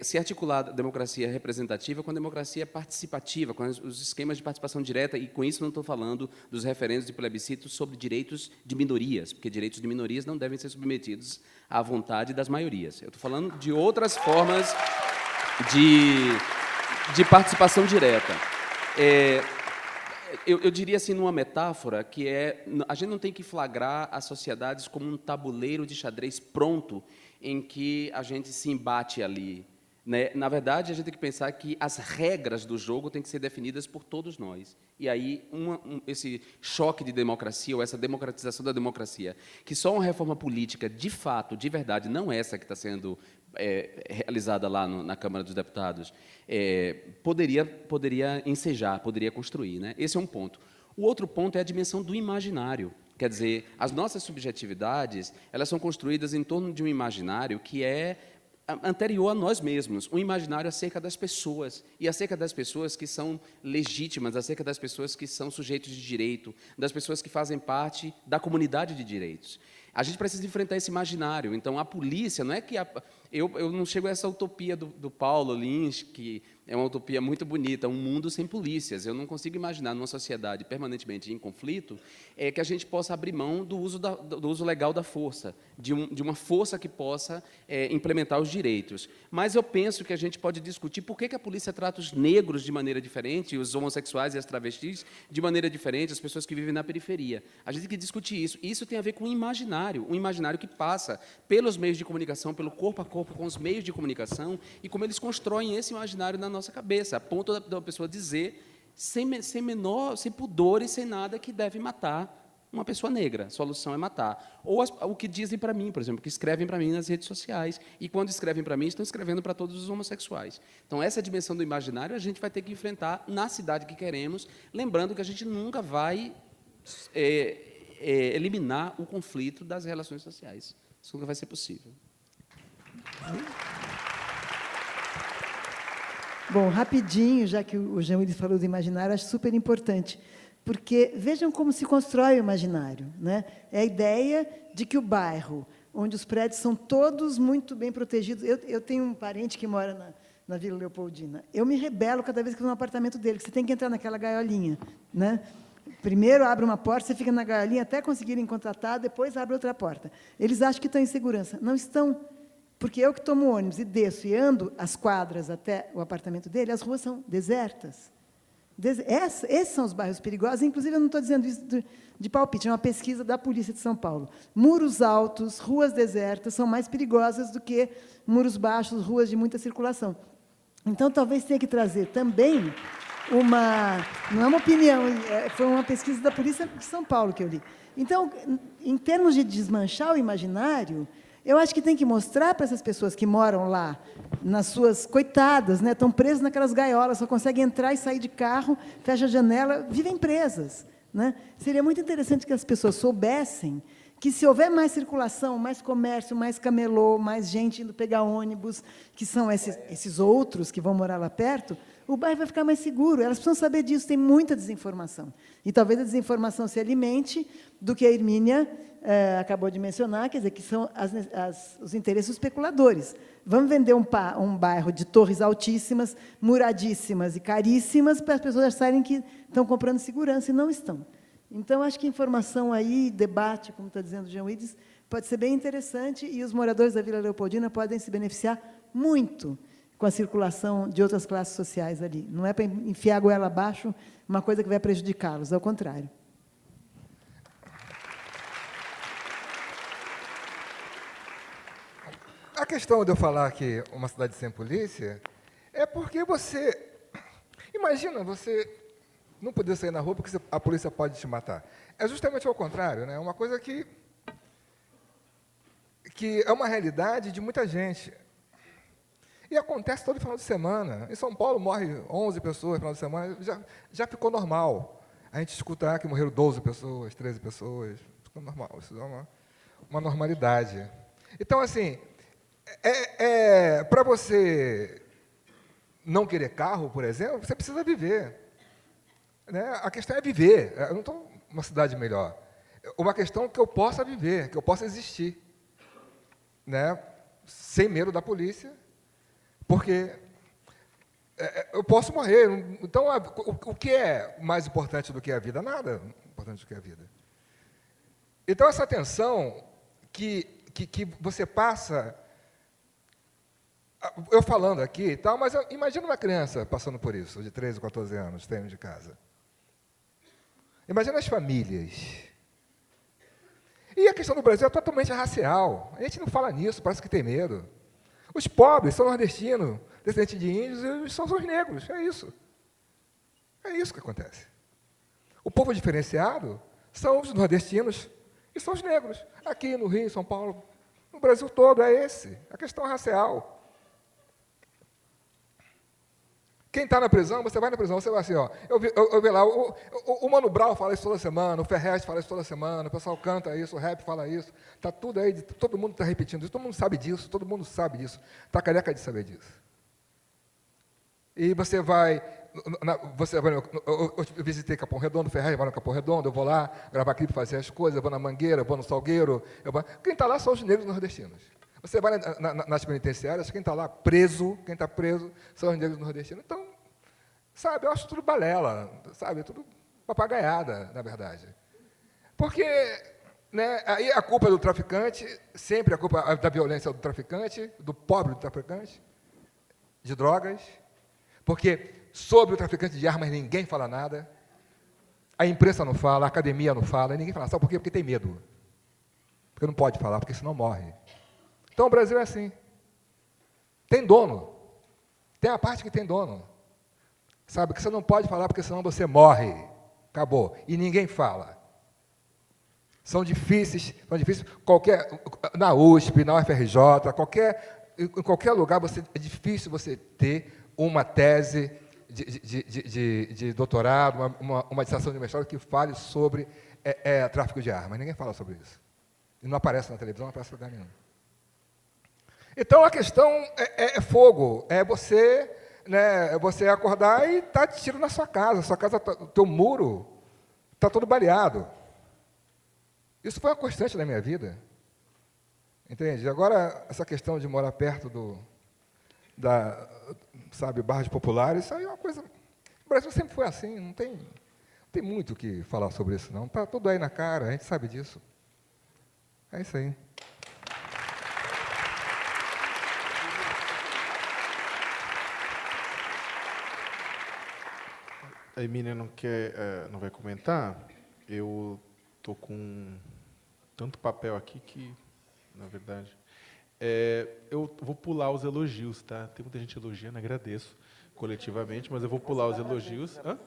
se articular a democracia representativa com a democracia participativa, com os esquemas de participação direta, e com isso não estou falando dos referendos de plebiscito sobre direitos de minorias, porque direitos de minorias não devem ser submetidos à vontade das maiorias. Eu estou falando de outras formas de participação direta. Eu diria assim, numa metáfora, que a gente não tem que flagrar as sociedades como um tabuleiro de xadrez pronto, em que a gente se embate ali, né? Na verdade, a gente tem que pensar que as regras do jogo têm que ser definidas por todos nós. E aí, esse choque de democracia, ou essa democratização da democracia, que só uma reforma política, de fato, de verdade, não essa que está sendo realizada lá na Câmara dos Deputados, poderia ensejar, poderia construir, né? Esse é um ponto. O outro ponto é a dimensão do imaginário. Quer dizer, as nossas subjetividades, elas são construídas em torno de um imaginário que é anterior a nós mesmos, um imaginário acerca das pessoas, e acerca das pessoas que são legítimas, acerca das pessoas que são sujeitos de direito, das pessoas que fazem parte da comunidade de direitos. A gente precisa enfrentar esse imaginário. Então, a polícia, não é que... Eu não chego a essa utopia do Paulo Lins, que é uma utopia muito bonita, um mundo sem polícias. Eu não consigo imaginar, numa sociedade permanentemente em conflito, que a gente possa abrir mão do uso legal da força, de uma força que possa implementar os direitos. Mas eu penso que a gente pode discutir por que a polícia trata os negros de maneira diferente, os homossexuais e as travestis de maneira diferente, as pessoas que vivem na periferia. A gente tem que discutir isso. Isso tem a ver com um imaginário que passa pelos meios de comunicação, pelo corpo a corpo com os meios de comunicação, e como eles constroem esse imaginário na nossa cabeça, a ponto da pessoa dizer, sem pudor e sem nada, que deve matar uma pessoa negra. A solução é matar. Ou o que dizem para mim, por exemplo, que escrevem para mim nas redes sociais. E, quando escrevem para mim, estão escrevendo para todos os homossexuais. Então, essa dimensão do imaginário a gente vai ter que enfrentar na cidade que queremos, lembrando que a gente nunca vai eliminar o conflito das relações sociais. Isso nunca vai ser possível. Bom, rapidinho, já que o Jean Willis falou do imaginário, acho super importante, porque vejam como se constrói o imaginário, né? É a ideia de que o bairro, onde os prédios são todos muito bem protegidos... Eu tenho um parente que mora na Vila Leopoldina. Eu me rebelo cada vez que vou no apartamento dele, que você tem que entrar naquela gaiolinha, né? Primeiro abre uma porta, você fica na gaiolinha até conseguirem contratar, depois abre outra porta. Eles acham que estão em segurança. Não estão. Porque eu que tomo ônibus e desço e ando as quadras até o apartamento dele, as ruas são desertas. Esses são os bairros perigosos. Inclusive, eu não estou dizendo isso de palpite, é uma pesquisa da Polícia de São Paulo. Muros altos, ruas desertas, são mais perigosas do que muros baixos, ruas de muita circulação. Então, talvez tenha que trazer também não é uma opinião, foi uma pesquisa da Polícia de São Paulo que eu li. Então, em termos de desmanchar o imaginário, eu acho que tem que mostrar para essas pessoas que moram lá, nas suas coitadas, né, estão presas naquelas gaiolas, só conseguem entrar e sair de carro, fecha a janela, vivem presas, né? Seria muito interessante que as pessoas soubessem que, se houver mais circulação, mais comércio, mais camelô, mais gente indo pegar ônibus, que são esses outros que vão morar lá perto, o bairro vai ficar mais seguro. Elas precisam saber disso, tem muita desinformação. E talvez a desinformação se alimente do que a Hermínia acabou de mencionar, quer dizer, que são os interesses especuladores. Vamos vender um bairro de torres altíssimas, muradíssimas e caríssimas, para as pessoas acharem que estão comprando segurança, e não estão. Então, acho que informação aí, debate, como está dizendo o Jean Willis, pode ser bem interessante, e os moradores da Vila Leopoldina podem se beneficiar muito com a circulação de outras classes sociais ali. Não é para enfiar a goela abaixo uma coisa que vai prejudicá-los, ao contrário. A questão de eu falar que uma cidade sem polícia é porque você... Imagina você não poder sair na rua porque a polícia pode te matar. É justamente ao contrário, né? Uma coisa que é uma realidade de muita gente. E acontece todo final de semana. Em São Paulo morre 11 pessoas no final de semana, já ficou normal. A gente escuta que morreram 12 pessoas, 13 pessoas, ficou normal, isso é uma normalidade. Então, assim, para você não querer carro, por exemplo, você precisa viver. Né? A questão é viver. Eu não estou numa cidade melhor. Uma questão que eu possa viver, que eu possa existir. Né? Sem medo da polícia, porque eu posso morrer. Então, o que é mais importante do que a vida? Nada importante do que a vida. Então, essa atenção que você passa... Eu falando aqui e tal, mas imagina uma criança passando por isso, de 13 ou 14 anos, saindo de casa. Imagina as famílias. E a questão do Brasil é totalmente racial. A gente não fala nisso, parece que tem medo. Os pobres são nordestinos, descendentes de índios, e são os negros. É isso. É isso que acontece. O povo diferenciado são os nordestinos e são os negros. Aqui no Rio, em São Paulo, no Brasil todo é esse. A questão racial. Quem está na prisão, você vai na prisão, você vai assim, ó. Eu vi lá, o Mano Brown fala isso toda semana, o Ferrez fala isso toda semana, o pessoal canta isso, o rap fala isso, está tudo aí, todo mundo está repetindo isso, todo mundo sabe disso, todo mundo sabe disso, está careca de saber disso. E você vai eu visitei Capão Redondo, o Ferrez vai no Capão Redondo, eu vou lá gravar clipe, fazer as coisas, eu vou na Mangueira, eu vou no Salgueiro, quem está lá são os negros nordestinos. Você vai nas penitenciárias, quem está lá preso, quem está preso, são os negros nordestinos. Então, Sabe, eu acho tudo balela, sabe, tudo papagaiada, na verdade. Porque, né, aí a culpa é do traficante, sempre a culpa da violência é do traficante, do pobre do traficante, de drogas, porque sobre o traficante de armas ninguém fala nada, a imprensa não fala, a academia não fala, ninguém fala. Sabe por quê? Porque tem medo. Porque não pode falar, porque senão morre. Então o Brasil é assim. Tem dono. Tem a parte que tem dono. Sabe, que você não pode falar, porque senão você morre. Acabou. E ninguém fala. São difíceis, na USP, na UFRJ, em qualquer lugar, é difícil você ter uma tese de doutorado, uma dissertação de mestrado que fale sobre tráfico de armas. Ninguém fala sobre isso. E não aparece na televisão, não aparece em lugar nenhum. Então, a questão é fogo, é você acordar e tá de tiro na sua casa, o teu muro está todo baleado. Isso foi uma constante na minha vida. Entende? Agora, essa questão de morar perto bairros populares, isso aí é uma coisa... O Brasil sempre foi assim, não tem muito o que falar sobre isso, não. Está tudo aí na cara, a gente sabe disso. É isso aí. A Emília não vai comentar. Eu estou com tanto papel aqui que, na verdade... eu vou pular os elogios, tá? Tem muita gente elogiando, agradeço coletivamente, mas eu vou pular os elogios. Hã?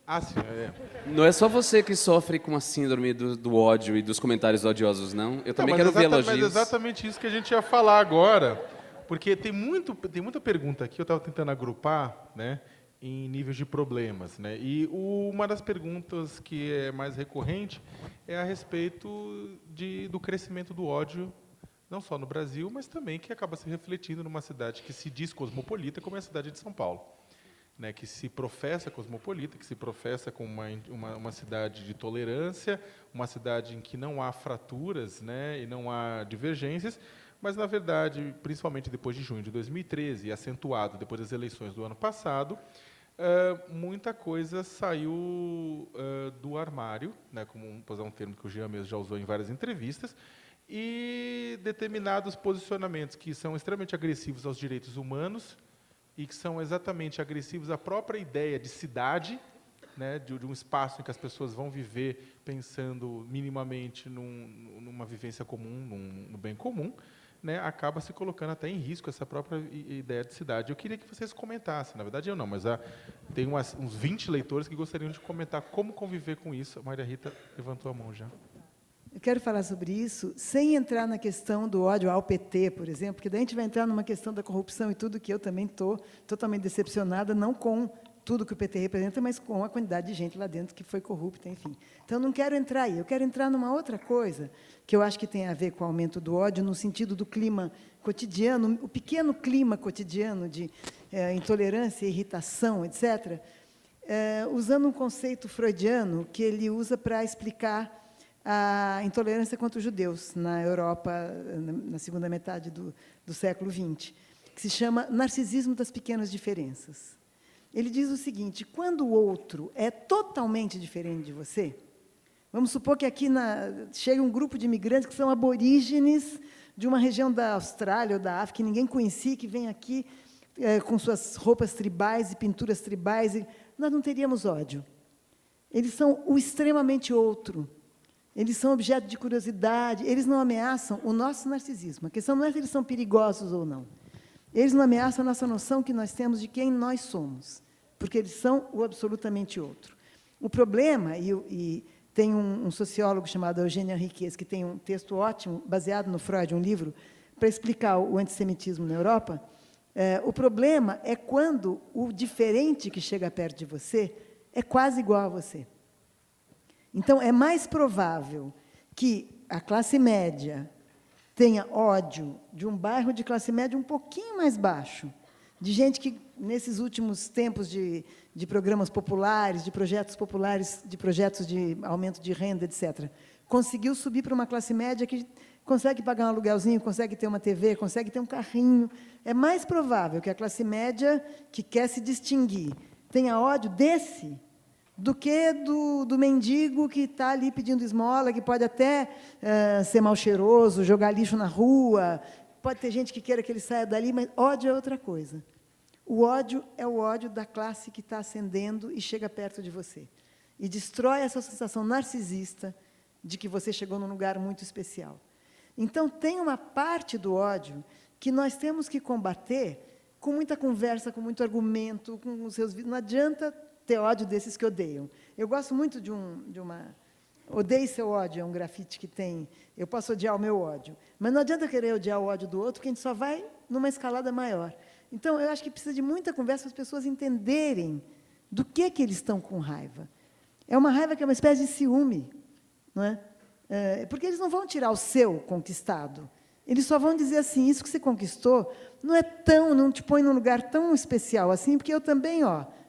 Ah, sim. Não é só você que sofre com a síndrome do ódio e dos comentários odiosos, não. Eu também quero ver elogios. Mas exatamente isso que a gente ia falar agora, porque tem muita pergunta aqui, eu estava tentando agrupar, né, em níveis de problemas, né? E uma das perguntas que é mais recorrente é a respeito do crescimento do ódio, não só no Brasil, mas também que acaba se refletindo numa cidade que se diz cosmopolita, como é a cidade de São Paulo, né, que se professa cosmopolita, que se professa como uma cidade de tolerância, uma cidade em que não há fraturas, né, e não há divergências, mas, na verdade, principalmente depois de junho de 2013, e acentuado depois das eleições do ano passado, muita coisa saiu do armário, né, como vou usar um termo que o Jean mesmo já usou em várias entrevistas, e determinados posicionamentos que são extremamente agressivos aos direitos humanos e que são exatamente agressivos à própria ideia de cidade, né, de um espaço em que as pessoas vão viver pensando minimamente numa vivência comum, no bem comum, né, acaba se colocando até em risco essa própria ideia de cidade. Eu queria que vocês comentassem, na verdade eu não, mas tem uns 20 leitores que gostariam de comentar como conviver com isso. A Maria Rita levantou a mão já. Eu quero falar sobre isso sem entrar na questão do ódio ao PT, por exemplo, porque daí a gente vai entrar numa questão da corrupção e tudo, que eu também estou totalmente decepcionada, não com tudo que o PT representa, mas com a quantidade de gente lá dentro que foi corrupta, enfim. Então, não quero entrar aí. Eu quero entrar numa outra coisa, que eu acho que tem a ver com o aumento do ódio, no sentido do clima cotidiano, o pequeno clima cotidiano de intolerância, irritação, etc., usando um conceito freudiano que ele usa para explicar a intolerância contra os judeus na Europa, na segunda metade do século XX, que se chama narcisismo das pequenas diferenças. Ele diz o seguinte: quando o outro é totalmente diferente de você, vamos supor que aqui chega um grupo de imigrantes que são aborígenes de uma região da Austrália ou da África que ninguém conhecia, que vem aqui com suas roupas tribais e pinturas tribais, nós não teríamos ódio. Eles são o extremamente outro. Eles são objeto de curiosidade, eles não ameaçam o nosso narcisismo. A questão não é se eles são perigosos ou não. Eles não ameaçam a nossa noção que nós temos de quem nós somos, porque eles são o absolutamente outro. O problema, e tem um sociólogo chamado Eugênio Henriquez, que tem um texto ótimo, baseado no Freud, um livro, para explicar o antissemitismo na Europa, o problema é quando o diferente que chega perto de você é quase igual a você. Então, é mais provável que a classe média tenha ódio de um bairro de classe média um pouquinho mais baixo, de gente que, nesses últimos tempos de programas populares, de projetos de aumento de renda, etc., conseguiu subir para uma classe média que consegue pagar um aluguelzinho, consegue ter uma TV, consegue ter um carrinho. É mais provável que a classe média, que quer se distinguir, tenha ódio desse do que do mendigo que está ali pedindo esmola, que pode até ser mal cheiroso, jogar lixo na rua, pode ter gente que queira que ele saia dali, mas ódio é outra coisa. O ódio é o ódio da classe que está ascendendo e chega perto de você. E destrói essa sensação narcisista de que você chegou num lugar muito especial. Então, tem uma parte do ódio que nós temos que combater com muita conversa, com muito argumento, com os seus... Não adianta ter ódio desses que odeiam. Eu gosto muito de uma... Odeie seu ódio, é um grafite que tem... Eu posso odiar o meu ódio, mas não adianta querer odiar o ódio do outro, porque a gente só vai numa escalada maior. Então, eu acho que precisa de muita conversa para as pessoas entenderem do que eles estão com raiva. É uma raiva que é uma espécie de ciúme, não é? Porque eles não vão tirar o seu conquistado. Eles só vão dizer assim, isso que você conquistou não te põe num lugar tão especial assim, porque eu também,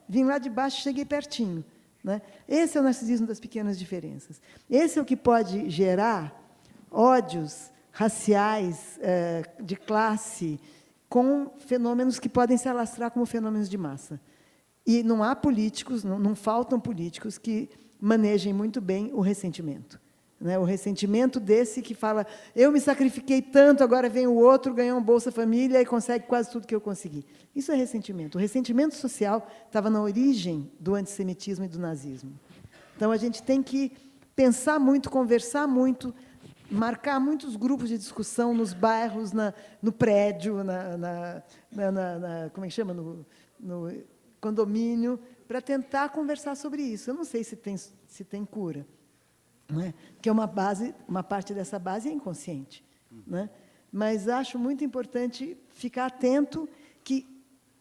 vim lá de baixo e cheguei pertinho. Né? Esse é o narcisismo das pequenas diferenças. Esse é o que pode gerar ódios raciais, de classe, com fenômenos que podem se alastrar como fenômenos de massa. E não há políticos, não faltam políticos que manejem muito bem o ressentimento. Né? O ressentimento desse que fala, eu me sacrifiquei tanto, agora vem o outro, ganhou um Bolsa Família e consegue quase tudo que eu consegui. Isso é ressentimento. O ressentimento social estava na origem do antissemitismo e do nazismo. Então, a gente tem que pensar muito, conversar muito, marcar muitos grupos de discussão nos bairros, no prédio, como é que chama? No condomínio, para tentar conversar sobre isso. Eu não sei se tem cura. Não é? Porque uma parte dessa base é inconsciente. Não é? Mas acho muito importante ficar atento que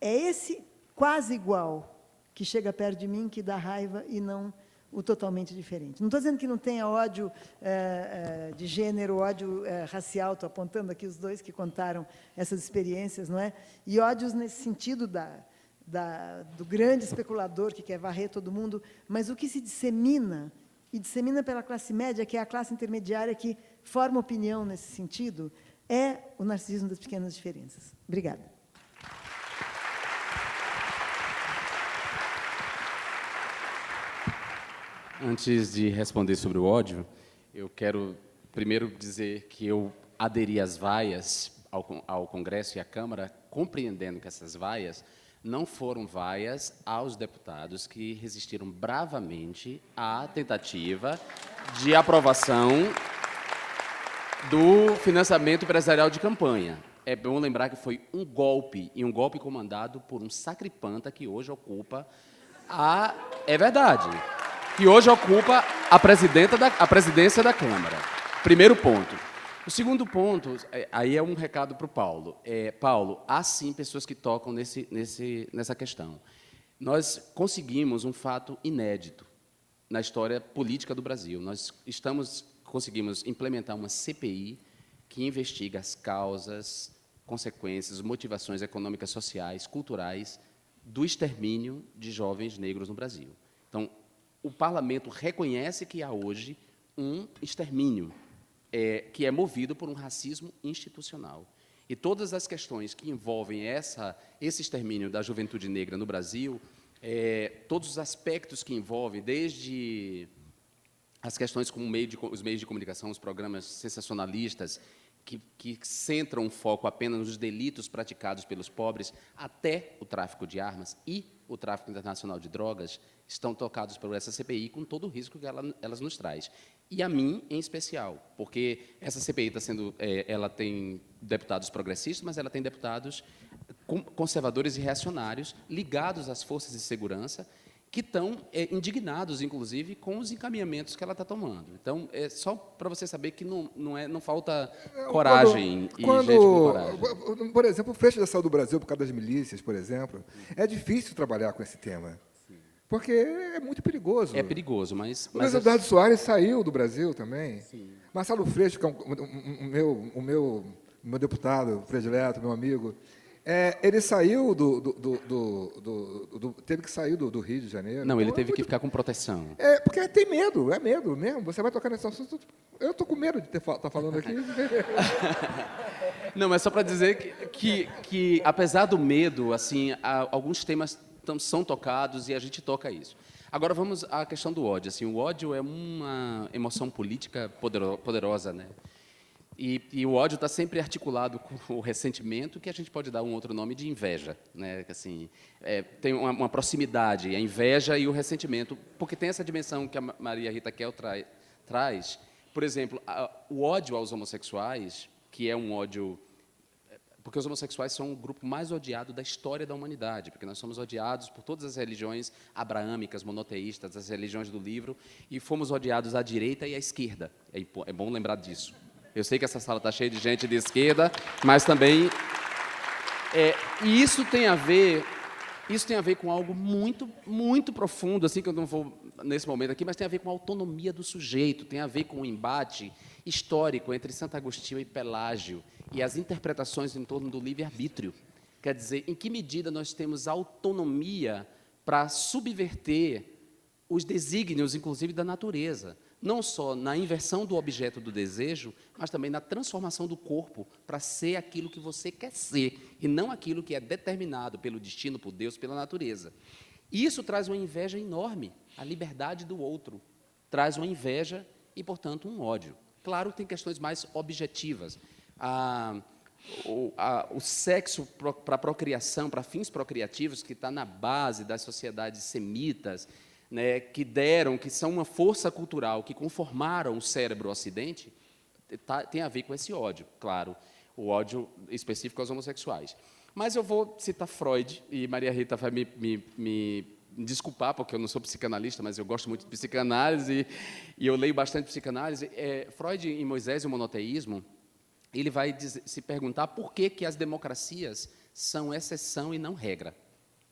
é esse quase igual que chega perto de mim, que dá raiva, e não o totalmente diferente. Não estou dizendo que não tenha ódio de gênero, ódio racial, estou apontando aqui os dois que contaram essas experiências, não é? E ódios nesse sentido do grande especulador que quer varrer todo mundo, mas o que se dissemina, e dissemina pela classe média, que é a classe intermediária que forma opinião nesse sentido, é o narcisismo das pequenas diferenças. Obrigada. Antes de responder sobre o ódio, eu quero primeiro dizer que eu aderi às vaias ao Congresso e à Câmara, compreendendo que essas vaias não foram vaias aos deputados que resistiram bravamente à tentativa de aprovação do financiamento empresarial de campanha. É bom lembrar que foi um golpe, e um golpe comandado por um sacripanta que hoje ocupa É verdade. Que hoje ocupa a presidência da Câmara. Primeiro ponto. O segundo ponto, aí é um recado para o Paulo. Paulo, há sim pessoas que tocam nessa questão. Nós conseguimos um fato inédito na história política do Brasil. Nós conseguimos implementar uma CPI que investiga as causas, consequências, motivações econômicas, sociais, culturais do extermínio de jovens negros no Brasil. Então, o Parlamento reconhece que há hoje um extermínio que é movido por um racismo institucional. E todas as questões que envolvem esse extermínio da juventude negra no Brasil, todos os aspectos que envolvem, desde as questões como os meios de comunicação, os programas sensacionalistas, que centram o foco apenas nos delitos praticados pelos pobres, até o tráfico de armas e o tráfico internacional de drogas, estão tocados por essa CPI com todo o risco que elas nos traz. E a mim, em especial, porque essa CPI ela tem deputados progressistas, mas ela tem deputados conservadores e reacionários ligados às forças de segurança, que estão indignados, inclusive, com os encaminhamentos que ela está tomando. Então, só para você saber que não falta coragem e gente com coragem. Por exemplo, o fecho da saúde do Brasil por causa das milícias, por exemplo, é difícil trabalhar com esse tema. Porque é muito perigoso. É perigoso, mas o Luiz Eduardo Soares saiu do Brasil também. Sim. Marcelo Freixo, que é o meu deputado predileto, meu amigo, ele saiu teve que sair do Rio de Janeiro. Não, ele teve que ficar com proteção. Porque tem medo, é medo mesmo. Você vai tocar nesse assunto. Eu estou com medo de estar falando aqui. Não, mas só para dizer que apesar do medo, assim, alguns temas são tocados e a gente toca isso. Agora vamos à questão do ódio. Assim, o ódio é uma emoção política poderosa, né? E o ódio está sempre articulado com o ressentimento, que a gente pode dar um outro nome de inveja, né? Assim, tem uma proximidade, a inveja e o ressentimento, porque tem essa dimensão que a Maria Rita Kell traz. Por exemplo, o ódio aos homossexuais, que é um ódio... Porque os homossexuais são o grupo mais odiado da história da humanidade, porque nós somos odiados por todas as religiões abraâmicas, monoteístas, as religiões do livro, e fomos odiados à direita e à esquerda. É bom lembrar disso. Eu sei que essa sala está cheia de gente de esquerda, mas também... e isso tem a ver com algo muito, muito profundo, assim, que eu não vou nesse momento aqui, mas tem a ver com a autonomia do sujeito, tem a ver com o embate histórico entre Santo Agostinho e Pelágio, e as interpretações em torno do livre-arbítrio. Quer dizer, em que medida nós temos autonomia para subverter os desígnios, inclusive, da natureza, não só na inversão do objeto do desejo, mas também na transformação do corpo para ser aquilo que você quer ser, e não aquilo que é determinado pelo destino, por Deus, pela natureza. E isso traz uma inveja enorme, a liberdade do outro, traz uma inveja e, portanto, um ódio. Claro, tem questões mais objetivas. O sexo para procriação, para fins procriativos, que está na base das sociedades semitas, né, que são uma força cultural, que conformaram o cérebro ocidente, tem a ver com esse ódio, claro, o ódio específico aos homossexuais. Mas eu vou citar Freud, e Maria Rita vai me desculpar, porque eu não sou psicanalista, mas eu gosto muito de psicanálise, e eu leio bastante psicanálise. Freud, em Moisés e o Monoteísmo, ele vai se perguntar por que as democracias são exceção e não regra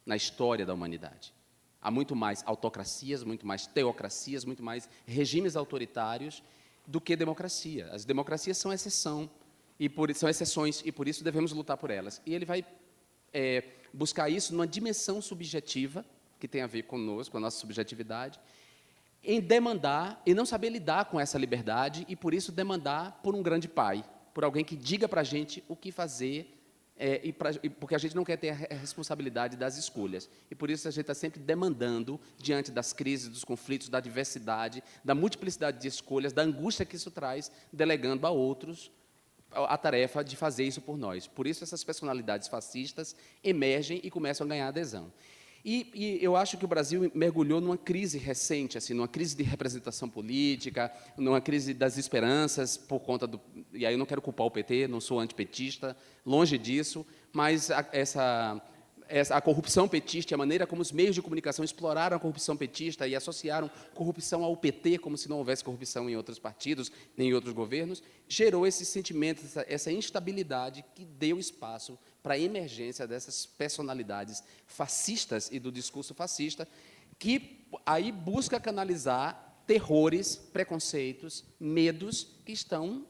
na história da humanidade. Há muito mais autocracias, muito mais teocracias, muito mais regimes autoritários do que democracia. As democracias são exceção, são exceções, e por isso devemos lutar por elas. E ele vai buscar isso numa dimensão subjetiva, que tem a ver conosco, com a nossa subjetividade, em demandar, e não saber lidar com essa liberdade, e por isso demandar por um grande pai, por alguém que diga para a gente o que fazer, porque a gente não quer ter a responsabilidade das escolhas. E por isso a gente está sempre demandando, diante das crises, dos conflitos, da diversidade, da multiplicidade de escolhas, da angústia que isso traz, delegando a outros a tarefa de fazer isso por nós. Por isso essas personalidades fascistas emergem e começam a ganhar adesão. E eu acho que o Brasil mergulhou numa crise recente, assim, numa crise de representação política, numa crise das esperanças, por conta do... E aí eu não quero culpar o PT, não sou antipetista, longe disso, mas a corrupção petista e a maneira como os meios de comunicação exploraram a corrupção petista e associaram corrupção ao PT, como se não houvesse corrupção em outros partidos, nem em outros governos, gerou esse sentimento, essa instabilidade que deu espaço para a emergência dessas personalidades fascistas e do discurso fascista, que aí busca canalizar terrores, preconceitos, medos que estão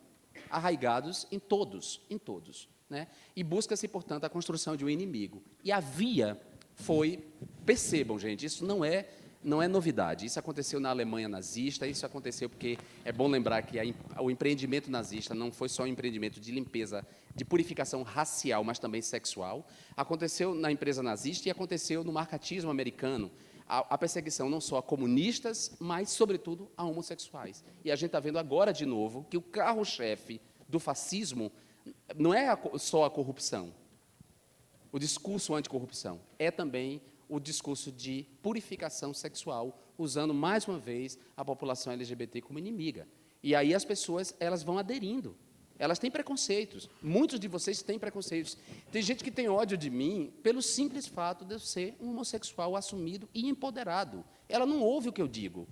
arraigados em todos, né? E busca-se, portanto, a construção de um inimigo. E a via foi, percebam, gente, isso não é novidade. Isso aconteceu na Alemanha nazista, isso aconteceu porque é bom lembrar que o empreendimento nazista não foi só um empreendimento de limpeza, de purificação racial, mas também sexual. Aconteceu na empresa nazista e aconteceu no marcatismo americano, a perseguição não só a comunistas, mas, sobretudo, a homossexuais. E a gente está vendo agora, de novo, que o carro-chefe do fascismo não é só a corrupção, o discurso anticorrupção, é também o discurso de purificação sexual, usando, mais uma vez, a população LGBT como inimiga. E aí as pessoas elas vão aderindo. Elas têm preconceitos. Muitos de vocês têm preconceitos. Tem gente que tem ódio de mim pelo simples fato de eu ser um homossexual assumido e empoderado. Ela não ouve o que eu digo.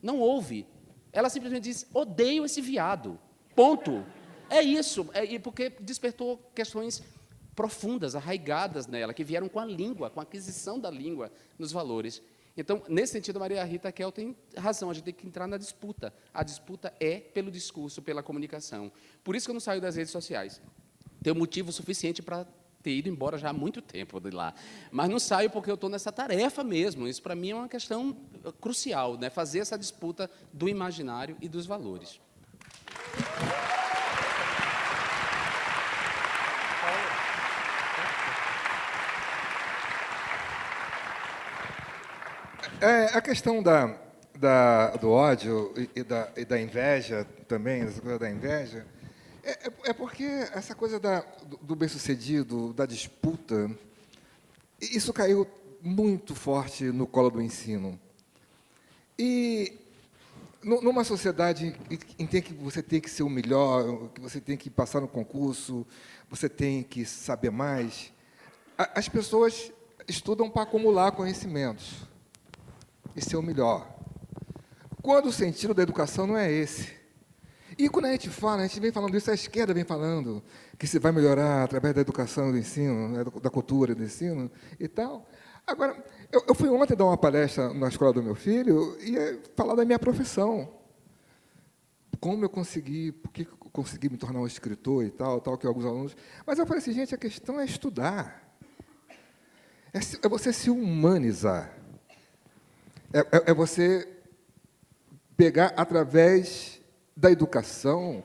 Não ouve. Ela simplesmente diz, odeio esse viado. Ponto. É isso, porque despertou questões profundas, arraigadas nela, que vieram com a língua, com a aquisição da língua nos valores. Então, nesse sentido, a Maria Rita Kell tem razão, a gente tem que entrar na disputa. A disputa é pelo discurso, pela comunicação. Por isso que eu não saio das redes sociais. Tenho motivo suficiente para ter ido embora já há muito tempo de lá. Mas não saio porque eu estou nessa tarefa mesmo. Isso, para mim, é uma questão crucial, né? Fazer essa disputa do imaginário e dos valores. A questão do ódio e da inveja também, essa coisa da inveja, é porque essa coisa do bem-sucedido, da disputa, isso caiu muito forte no colo do ensino. E numa sociedade em que você tem que ser o melhor, que você tem que passar no concurso, você tem que saber mais, as pessoas estudam para acumular conhecimentos e ser o melhor. Quando o sentido da educação não é esse. E quando a gente vem falando isso, a esquerda vem falando que se vai melhorar através da educação, do ensino, né, da cultura, do ensino e tal. Agora, eu fui ontem dar uma palestra na escola do meu filho e falar da minha profissão. Como eu consegui, por que eu consegui me tornar um escritor e tal, que alguns alunos... Mas eu falei assim, gente, a questão é estudar. É você se humanizar. É você pegar, através da educação,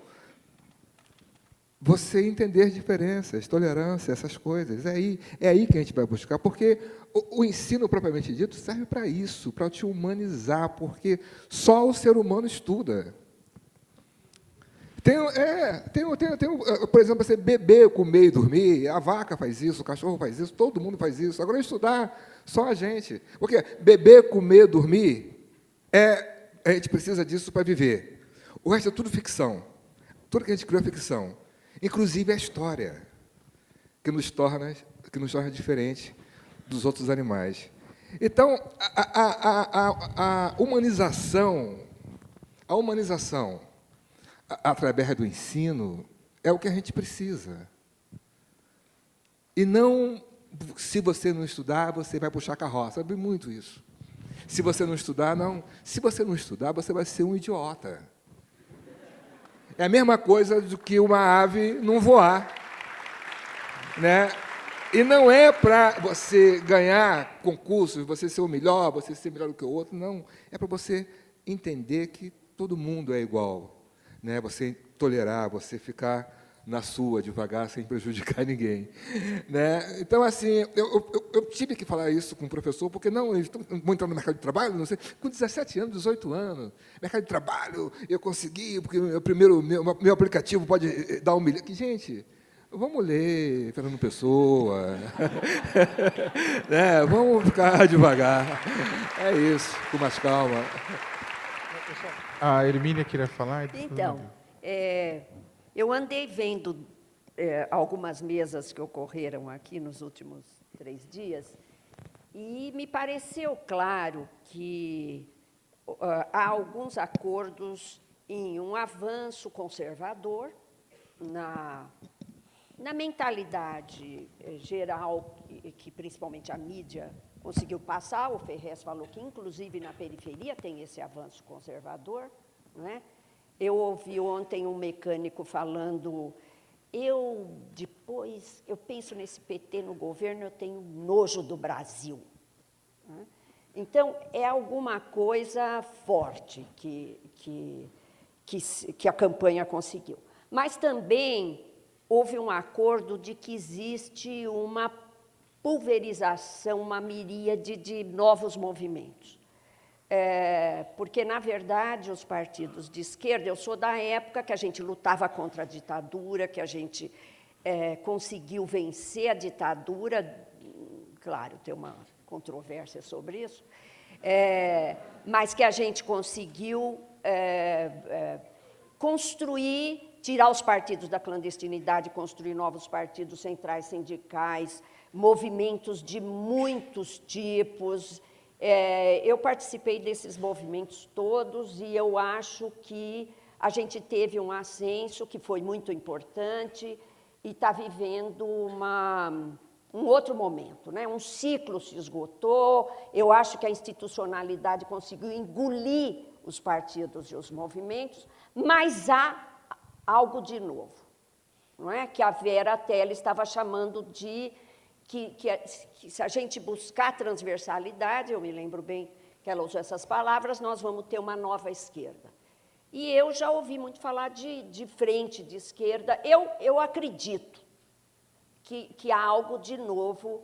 você entender diferenças, tolerância, essas coisas. É aí que a gente vai buscar, porque o ensino, propriamente dito, serve para isso, para te humanizar, porque só o ser humano estuda. Por exemplo, você beber, comer e dormir, a vaca faz isso, o cachorro faz isso, todo mundo faz isso. Agora, estudar, só a gente. Porque beber, comer, dormir, a gente precisa disso para viver. O resto é tudo ficção. Tudo que a gente criou é ficção. Inclusive a história, que nos torna diferente dos outros animais. Então, a humanização, através do ensino, é o que a gente precisa. E não, se você não estudar, você vai puxar carroça. Eu vi muito isso. Se você não estudar, não. Se você não estudar, você vai ser um idiota. É a mesma coisa do que uma ave não voar. Né? E não é para você ganhar concursos, você ser o melhor, você ser melhor do que o outro, não. É para você entender que todo mundo é igual. Né? Você tolerar, você ficar na sua, devagar, sem prejudicar ninguém. Né? Então, assim, eu tive que falar isso com o professor, porque não, eles vão entrar no mercado de trabalho, não sei, com 17 anos, 18 anos. Mercado de trabalho, eu consegui, porque meu aplicativo pode dar 1 milhão. Gente, vamos ler Fernando Pessoa. Né? Vamos ficar devagar. É isso, com mais calma. A Hermínia queria falar. Então, eu andei vendo algumas mesas que ocorreram aqui nos últimos 3 dias e me pareceu claro que há alguns acordos em um avanço conservador na mentalidade geral que principalmente a mídia conseguiu passar. O Ferrez falou que, inclusive, na periferia tem esse avanço conservador. Não é? Eu ouvi ontem um mecânico falando, depois, eu penso nesse PT no governo, eu tenho nojo do Brasil. Não é? Então, é alguma coisa forte que a campanha conseguiu. Mas também houve um acordo de que existe uma pulverização, uma miríade de novos movimentos. Porque, na verdade, os partidos de esquerda, eu sou da época que a gente lutava contra a ditadura, que a gente conseguiu vencer a ditadura, claro, tem uma controvérsia sobre isso, mas que a gente conseguiu construir, tirar os partidos da clandestinidade, construir novos partidos centrais sindicais, movimentos de muitos tipos. Eu participei desses movimentos todos e eu acho que a gente teve um ascenso que foi muito importante e está vivendo um outro momento, né? Um ciclo se esgotou, eu acho que a institucionalidade conseguiu engolir os partidos e os movimentos, mas há algo de novo, não é? Que a Vera Telly estava chamando de que se a gente buscar transversalidade, eu me lembro bem que ela usou essas palavras, nós vamos ter uma nova esquerda. E eu já ouvi muito falar de frente de esquerda. Eu acredito que há algo de novo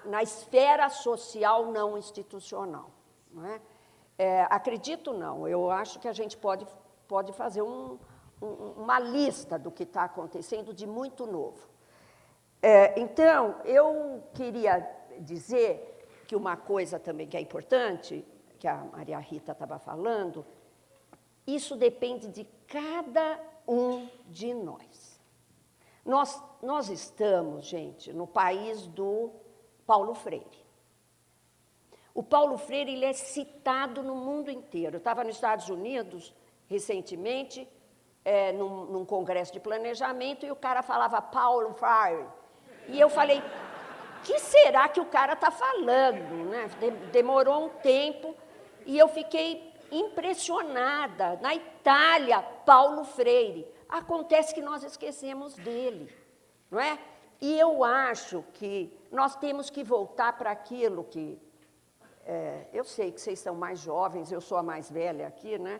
na esfera social não institucional. Não é? Acredito não, eu acho que a gente pode fazer uma lista do que está acontecendo de muito novo. Então, eu queria dizer que uma coisa também que é importante, que a Maria Rita estava falando, isso depende de cada um de nós. Nós estamos, gente, no país do Paulo Freire. O Paulo Freire ele é citado no mundo inteiro. Eu estava nos Estados Unidos, recentemente, num congresso de planejamento, e o cara falava Paulo Freire. E eu falei, o que será que o cara está falando? Né? Demorou um tempo, e eu fiquei impressionada. Na Itália, Paulo Freire. Acontece que nós esquecemos dele, não é? E eu acho que nós temos que voltar para aquilo que... eu sei que vocês são mais jovens, eu sou a mais velha aqui, né?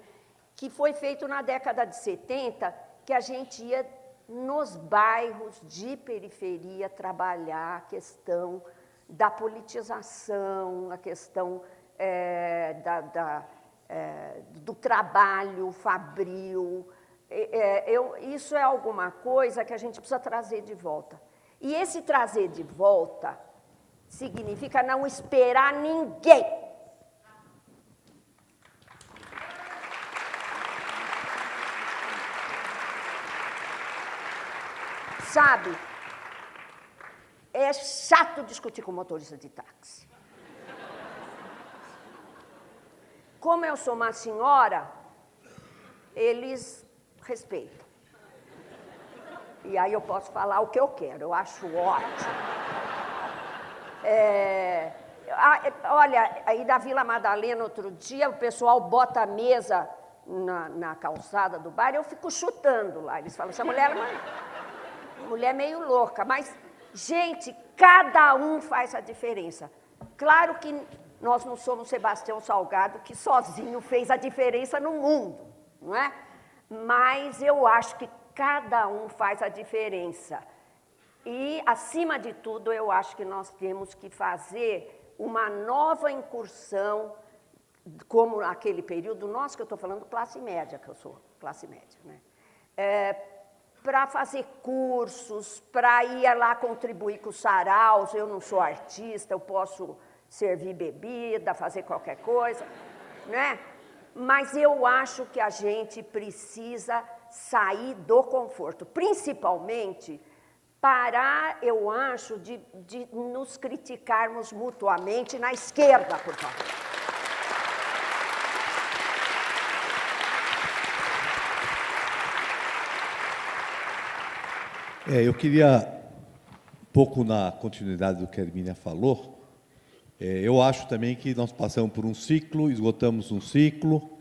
Que foi feito na década de 70, que a gente ia nos bairros de periferia trabalhar a questão da politização, a questão do trabalho fabril. Isso é alguma coisa que a gente precisa trazer de volta. E esse trazer de volta significa não esperar ninguém. Sabe, é chato discutir com motorista de táxi. Como eu sou uma senhora, eles respeitam. E aí eu posso falar o que eu quero, eu acho ótimo. Olha, aí da Vila Madalena, outro dia, o pessoal bota a mesa na calçada do bar, eu fico chutando lá. Eles falam, essa mulher é uma mulher meio louca. Mas, gente, cada um faz a diferença. Claro que nós não somos Sebastião Salgado, que sozinho fez a diferença no mundo, não é? Mas eu acho que cada um faz a diferença. E, acima de tudo, eu acho que nós temos que fazer uma nova incursão, como naquele período nosso, que eu estou falando classe média, que eu sou classe média, né? Para fazer cursos, para ir lá contribuir com os saraus. Eu não sou artista, eu posso servir bebida, fazer qualquer coisa, né? Mas eu acho que a gente precisa sair do conforto, principalmente parar, eu acho, de nos criticarmos mutuamente na esquerda, por favor. Eu queria, um pouco na continuidade do que a Hermínia falou, eu acho também que nós passamos por um ciclo, esgotamos um ciclo,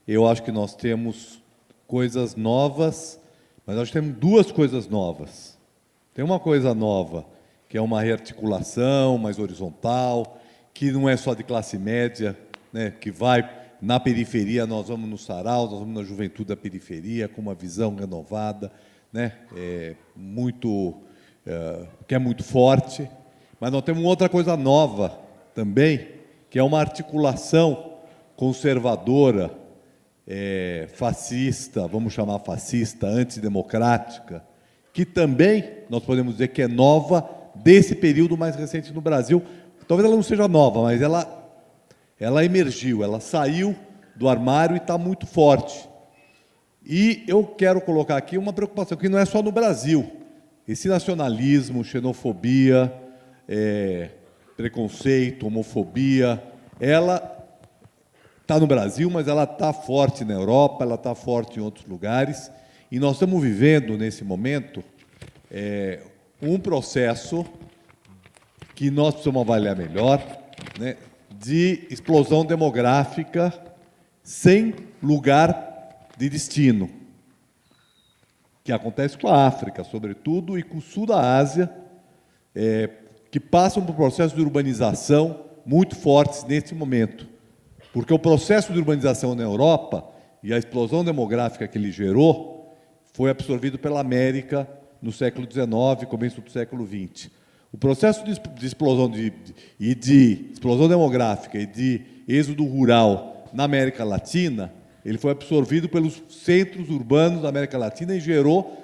eu acho que nós temos coisas novas, mas nós temos duas coisas novas. Tem uma coisa nova, que é uma rearticulação mais horizontal, que não é só de classe média, né, que vai na periferia, nós vamos no sarau, nós vamos na juventude da periferia, com uma visão renovada, né, que é muito forte. Mas nós temos outra coisa nova também, que é uma articulação conservadora, fascista, vamos chamar fascista, antidemocrática, que também nós podemos dizer que é nova desse período mais recente no Brasil. Talvez ela não seja nova, mas ela emergiu, ela saiu do armário e está muito forte. E eu quero colocar aqui uma preocupação, que não é só no Brasil. Esse nacionalismo, xenofobia, preconceito, homofobia, ela está no Brasil, mas ela está forte na Europa, ela está forte em outros lugares, e nós estamos vivendo, nesse momento, um processo que nós precisamos avaliar melhor, né, de explosão demográfica sem lugar de destino, que acontece com a África, sobretudo, e com o sul da Ásia, que passam por processos de urbanização muito fortes neste momento. Porque o processo de urbanização na Europa e a explosão demográfica que ele gerou foi absorvido pela América no século XIX, começo do século XX. O processo de explosão de explosão demográfica e de êxodo rural na América Latina, ele foi absorvido pelos centros urbanos da América Latina e gerou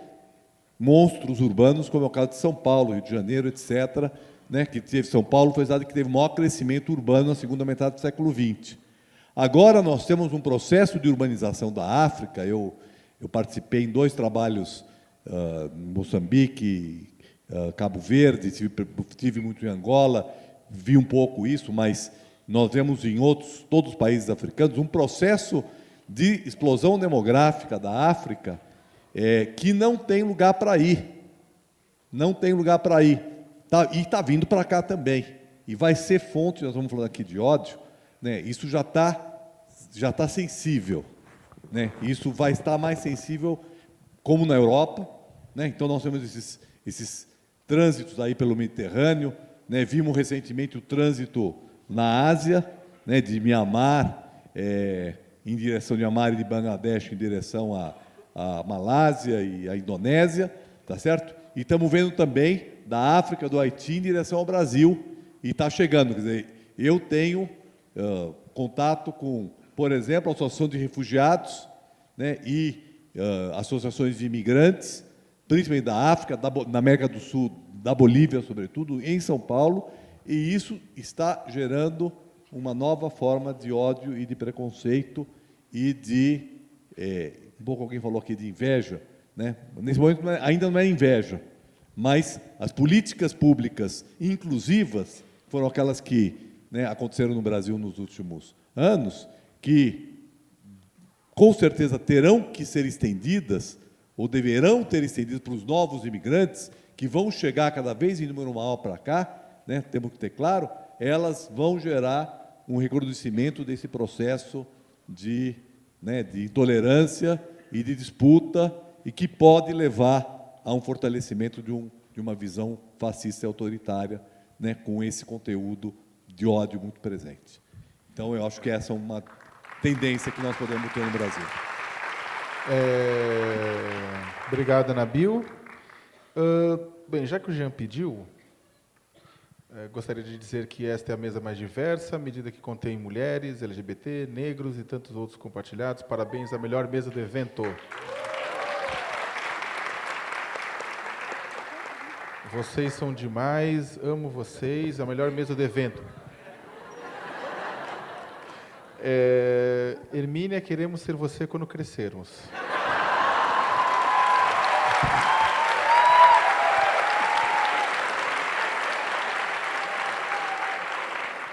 monstros urbanos, como é o caso de São Paulo, Rio de Janeiro, etc., né, que teve São Paulo, foi a cidade que teve o maior crescimento urbano na segunda metade do século XX. Agora nós temos um processo de urbanização da África. Eu participei em 2 trabalhos em Moçambique, Cabo Verde, estive muito em Angola, vi um pouco isso, mas nós vemos em todos os países africanos um processo de explosão demográfica da África que não tem lugar para ir. Não tem lugar para ir. E está vindo para cá também. E vai ser fonte, nós vamos falar aqui de ódio, né? Isso já tá sensível. Né? Isso vai estar mais sensível como na Europa. Né? Então, nós temos esses trânsitos aí pelo Mediterrâneo. Né? Vimos recentemente o trânsito na Ásia, né? De Mianmar, em direção de Myanmar e de Bangladesh em direção à Malásia e à Indonésia, tá certo? E estamos vendo também da África, do Haiti, em direção ao Brasil, e está chegando. Quer dizer, eu tenho contato com, por exemplo, a Associação de Refugiados, né, e associações de imigrantes, principalmente da África, da América do Sul, da Bolívia, sobretudo, em São Paulo, e isso está gerando uma nova forma de ódio e de preconceito e de, um pouco alguém falou aqui de inveja, né? Nesse momento ainda não é inveja, mas as políticas públicas inclusivas foram aquelas que, né, aconteceram no Brasil nos últimos anos, que com certeza terão que ser estendidas, ou deverão ter estendidas para os novos imigrantes, que vão chegar cada vez em número maior para cá, né, temos que ter claro, elas vão gerar um recrudescimento desse processo de intolerância e de disputa, e que pode levar a um fortalecimento de uma visão fascista e autoritária, né, com esse conteúdo de ódio muito presente. Então, eu acho que essa é uma tendência que nós podemos ter no Brasil. Obrigado, Nabil. Bem, já que o Jean pediu, gostaria de dizer que esta é a mesa mais diversa, à medida que contém mulheres, LGBT, negros e tantos outros compartilhados. Parabéns à melhor mesa do evento. Vocês são demais, amo vocês, a melhor mesa do evento. Hermínia, queremos ser você quando crescermos.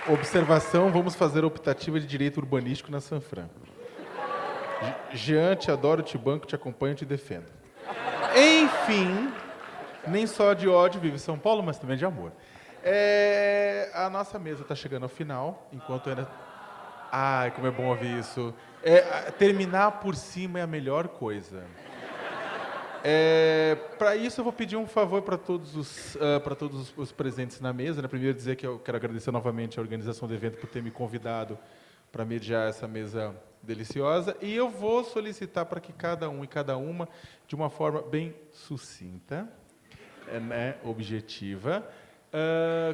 Observação, vamos fazer a optativa de direito urbanístico na Sanfran. Jean, te adoro, te banco, te acompanho, te defendo. Enfim, nem só de ódio vive São Paulo, mas também de amor. A nossa mesa está chegando ao final, enquanto ainda... Ai, como é bom ouvir isso. Terminar por cima é a melhor coisa. Para isso, eu vou pedir um favor para todos os presentes na mesa. Né? Primeiro, dizer que eu quero agradecer novamente a organização do evento por ter me convidado para mediar essa mesa deliciosa. E eu vou solicitar para que cada um e cada uma, de uma forma bem sucinta, né, objetiva,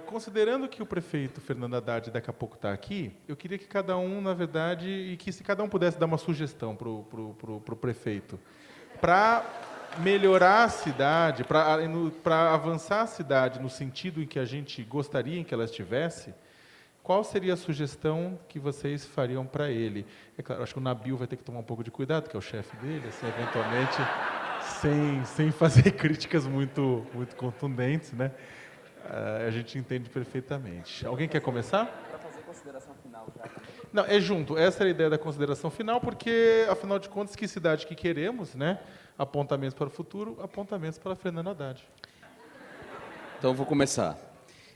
considerando que o prefeito Fernando Haddad daqui a pouco está aqui, eu queria que cada um, na verdade, e que se cada um pudesse dar uma sugestão para o prefeito, para melhorar a cidade, para avançar a cidade no sentido em que a gente gostaria em que ela estivesse, qual seria a sugestão que vocês fariam para ele? É claro, acho que o Nabil vai ter que tomar um pouco de cuidado, que é o chefe dele, assim, eventualmente, sem fazer críticas muito contundentes, né? A gente entende perfeitamente. Alguém quer começar? Para fazer consideração final já. Não, é junto. Essa é a ideia da consideração final, porque, afinal de contas, que cidade que queremos, né? Apontamentos para o futuro, apontamentos para Fernando Haddad. Então, eu vou começar.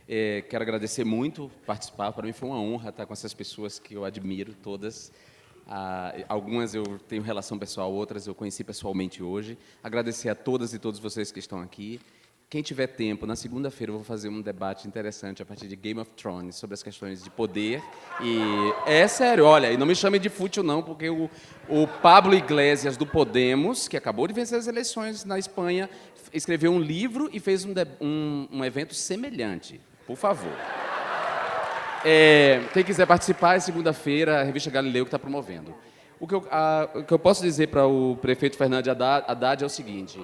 Quero agradecer muito participar. Para mim foi uma honra estar com essas pessoas que eu admiro, todas. Algumas eu tenho relação pessoal, outras eu conheci pessoalmente hoje. Agradecer a todas e todos vocês que estão aqui. Quem tiver tempo, na segunda-feira eu vou fazer um debate interessante a partir de Game of Thrones sobre as questões de poder. E é sério, olha, e não me chamem de fútil não, porque o Pablo Iglesias do Podemos, que acabou de vencer as eleições na Espanha, escreveu um livro e fez um evento semelhante. Por favor. Quem quiser participar, é segunda-feira, a revista Galileu que está promovendo. O que eu posso dizer para o prefeito Fernando Haddad é o seguinte.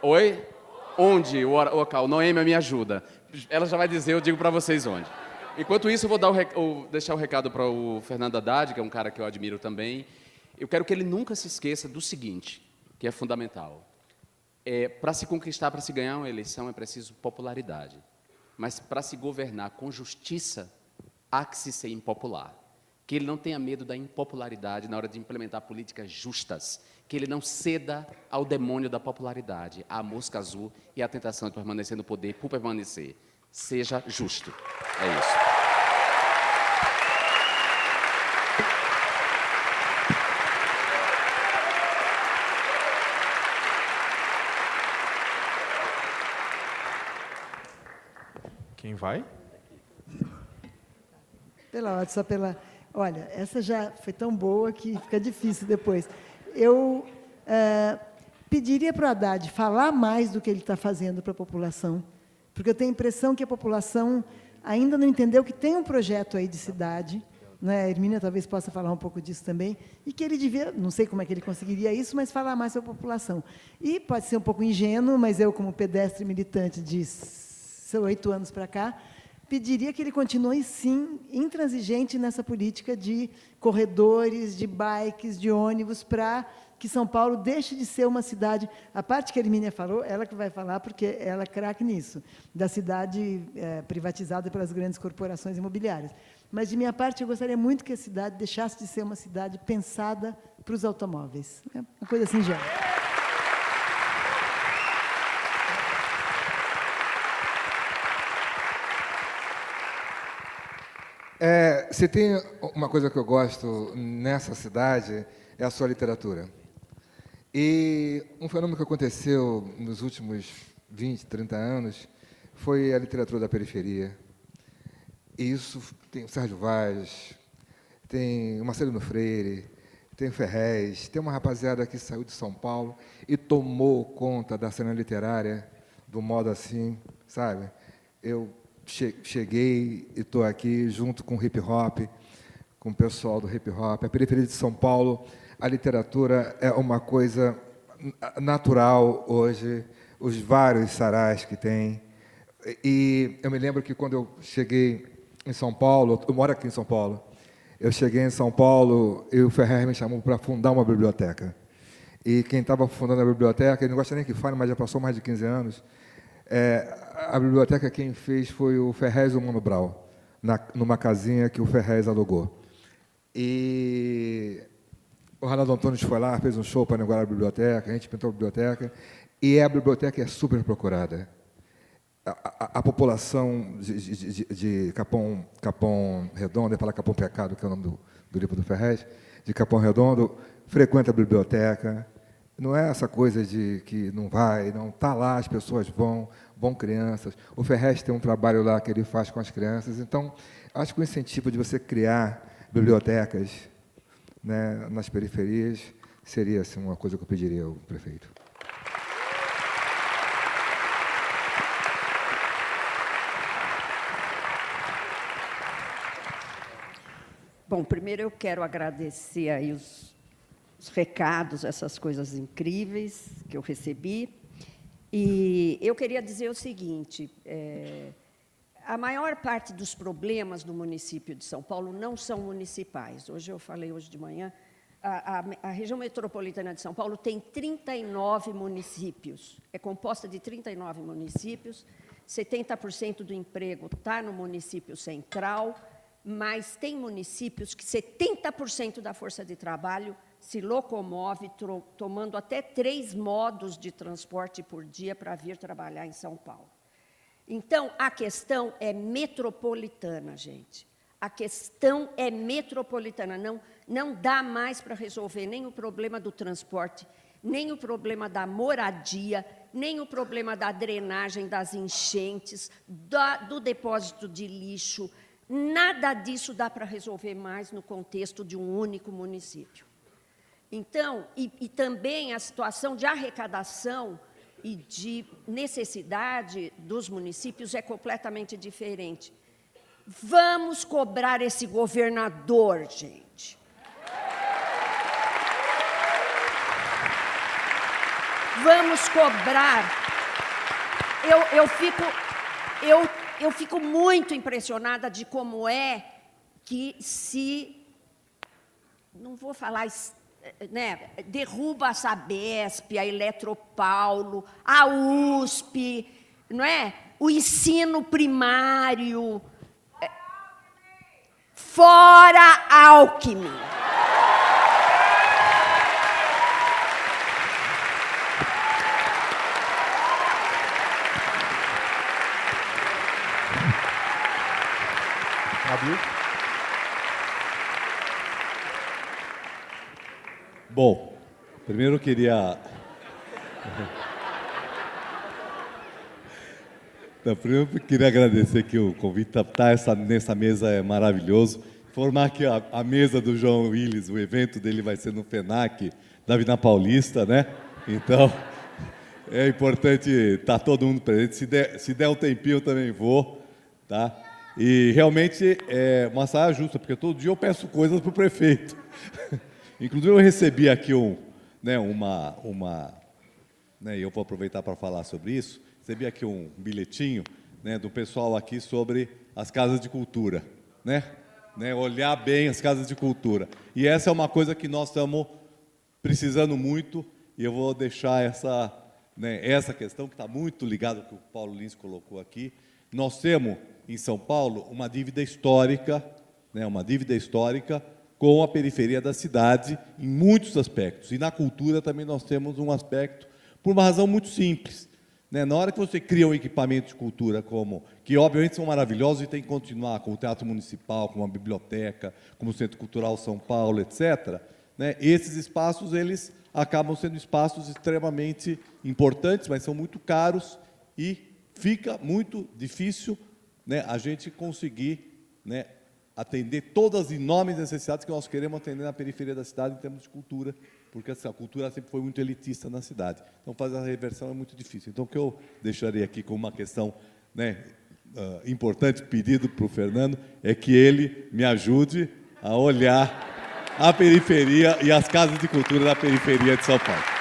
Oi? Onde o local? Noêmia me ajuda. Ela já vai dizer, eu digo para vocês onde. Enquanto isso, eu vou deixar o recado para o Fernando Haddad, que é um cara que eu admiro também. Eu quero que ele nunca se esqueça do seguinte, que é fundamental. Para se conquistar, para se ganhar uma eleição, é preciso popularidade. Mas para se governar com justiça, há que se ser impopular. Que ele não tenha medo da impopularidade na hora de implementar políticas justas. Que ele não ceda ao demônio da popularidade, à mosca azul e à tentação de permanecer no poder por permanecer. Seja justo. É isso. Quem vai? Pela ordem, só pela... Olha, essa já foi tão boa que fica difícil depois. Eu pediria para o Haddad falar mais do que ele está fazendo para a população, porque eu tenho a impressão que a população ainda não entendeu que tem um projeto aí de cidade, né? A Hermínia talvez possa falar um pouco disso também, e que ele devia, não sei como é que ele conseguiria isso, mas falar mais sobre a população. E pode ser um pouco ingênuo, mas eu, como pedestre militante de 8 anos para cá, pediria que ele continue, sim, intransigente nessa política de corredores, de bikes, de ônibus, para que São Paulo deixe de ser uma cidade... A parte que a Hermínia falou, ela que vai falar, porque ela é craque nisso, da cidade privatizada pelas grandes corporações imobiliárias. Mas, de minha parte, eu gostaria muito que a cidade deixasse de ser uma cidade pensada para os automóveis. É uma coisa singela. Se tem uma coisa que eu gosto nessa cidade, é a sua literatura. E um fenômeno que aconteceu nos últimos 20, 30 anos foi a literatura da periferia. E isso tem o Sérgio Vaz, tem o Marcelino Freire, tem o Ferrez, tem uma rapaziada que saiu de São Paulo e tomou conta da cena literária do modo assim, sabe? Eu cheguei e estou aqui junto com o hip-hop, com o pessoal do hip-hop. A periferia de São Paulo, a literatura é uma coisa natural hoje, os vários sarás que tem. E eu me lembro que quando eu cheguei em São Paulo, eu moro aqui em São Paulo, eu cheguei em São Paulo e o Ferrer me chamou para fundar uma biblioteca. E quem estava fundando a biblioteca, ele não gosta nem que fale, mas já passou mais de 15 anos, a biblioteca quem fez foi o Ferrez e o Mano Brau, numa casinha que o Ferrez alugou. E o Ronaldo Antunes foi lá, fez um show para inaugurar a biblioteca, a gente pintou a biblioteca, e a biblioteca é super procurada. A população de Capão Redondo, eu ia falar Capão Pecado, que é o nome do livro do Ferrez, de Capão Redondo, frequenta a biblioteca. Não é essa coisa de que não vai, não está lá, as pessoas vão crianças. O Ferrez tem um trabalho lá que ele faz com as crianças. Então, acho que o incentivo de você criar bibliotecas, né, nas periferias seria assim, uma coisa que eu pediria ao prefeito. Bom, primeiro eu quero agradecer aí os recados, essas coisas incríveis que eu recebi. E eu queria dizer o seguinte, a maior parte dos problemas do município de São Paulo não são municipais. Eu falei hoje de manhã, a região metropolitana de São Paulo tem 39 municípios, é composta de 39 municípios, 70% do emprego está no município central, mas tem municípios que 70% da força de trabalho se locomove tomando até 3 modos de transporte por dia para vir trabalhar em São Paulo. Então, a questão é metropolitana, gente. A questão é metropolitana. Não dá mais para resolver nem o problema do transporte, nem o problema da moradia, nem o problema da drenagem das enchentes, do depósito de lixo. Nada disso dá para resolver mais no contexto de um único município. Então, e também a situação de arrecadação e de necessidade dos municípios é completamente diferente. Vamos cobrar esse governador, gente. Vamos cobrar. Eu fico muito impressionada de como é que não vou falar, né, derruba a Sabesp, a Eletropaulo, a USP, não é? O ensino primário. Fora Alckmin. Bom, primeiro eu queria... Primeiro eu queria agradecer que o convite nessa mesa é maravilhoso. Informar que a mesa do João Willis, o evento dele vai ser no FENAC, da Avenida Paulista, né? Então, é importante estar todo mundo presente. Se der um tempinho, eu também vou, tá? E realmente é uma saia justa, porque todo dia eu peço coisas para o prefeito. Inclusive, eu recebi aqui eu vou aproveitar para falar sobre isso, recebi aqui um bilhetinho, né, do pessoal aqui sobre as casas de cultura, né? Olhar bem as casas de cultura. E essa é uma coisa que nós estamos precisando muito, e eu vou deixar essa questão que está muito ligada ao que o Paulo Lins colocou aqui. Nós temos, em São Paulo, uma dívida histórica, né, com a periferia da cidade, em muitos aspectos. E na cultura também nós temos um aspecto, por uma razão muito simples. Na hora que você cria um equipamento de cultura, que obviamente são maravilhosos e tem que continuar, como o Teatro Municipal, como a Biblioteca, como o Centro Cultural São Paulo, etc., né, esses espaços eles acabam sendo espaços extremamente importantes, mas são muito caros e fica muito difícil, né, a gente conseguir, né, atender todas as enormes necessidades que nós queremos atender na periferia da cidade em termos de cultura, porque essa cultura sempre foi muito elitista na cidade. Então, fazer a reversão é muito difícil. Então, o que eu deixaria aqui como uma questão, né, importante, pedido para o Fernando, é que ele me ajude a olhar a periferia e as casas de cultura da periferia de São Paulo.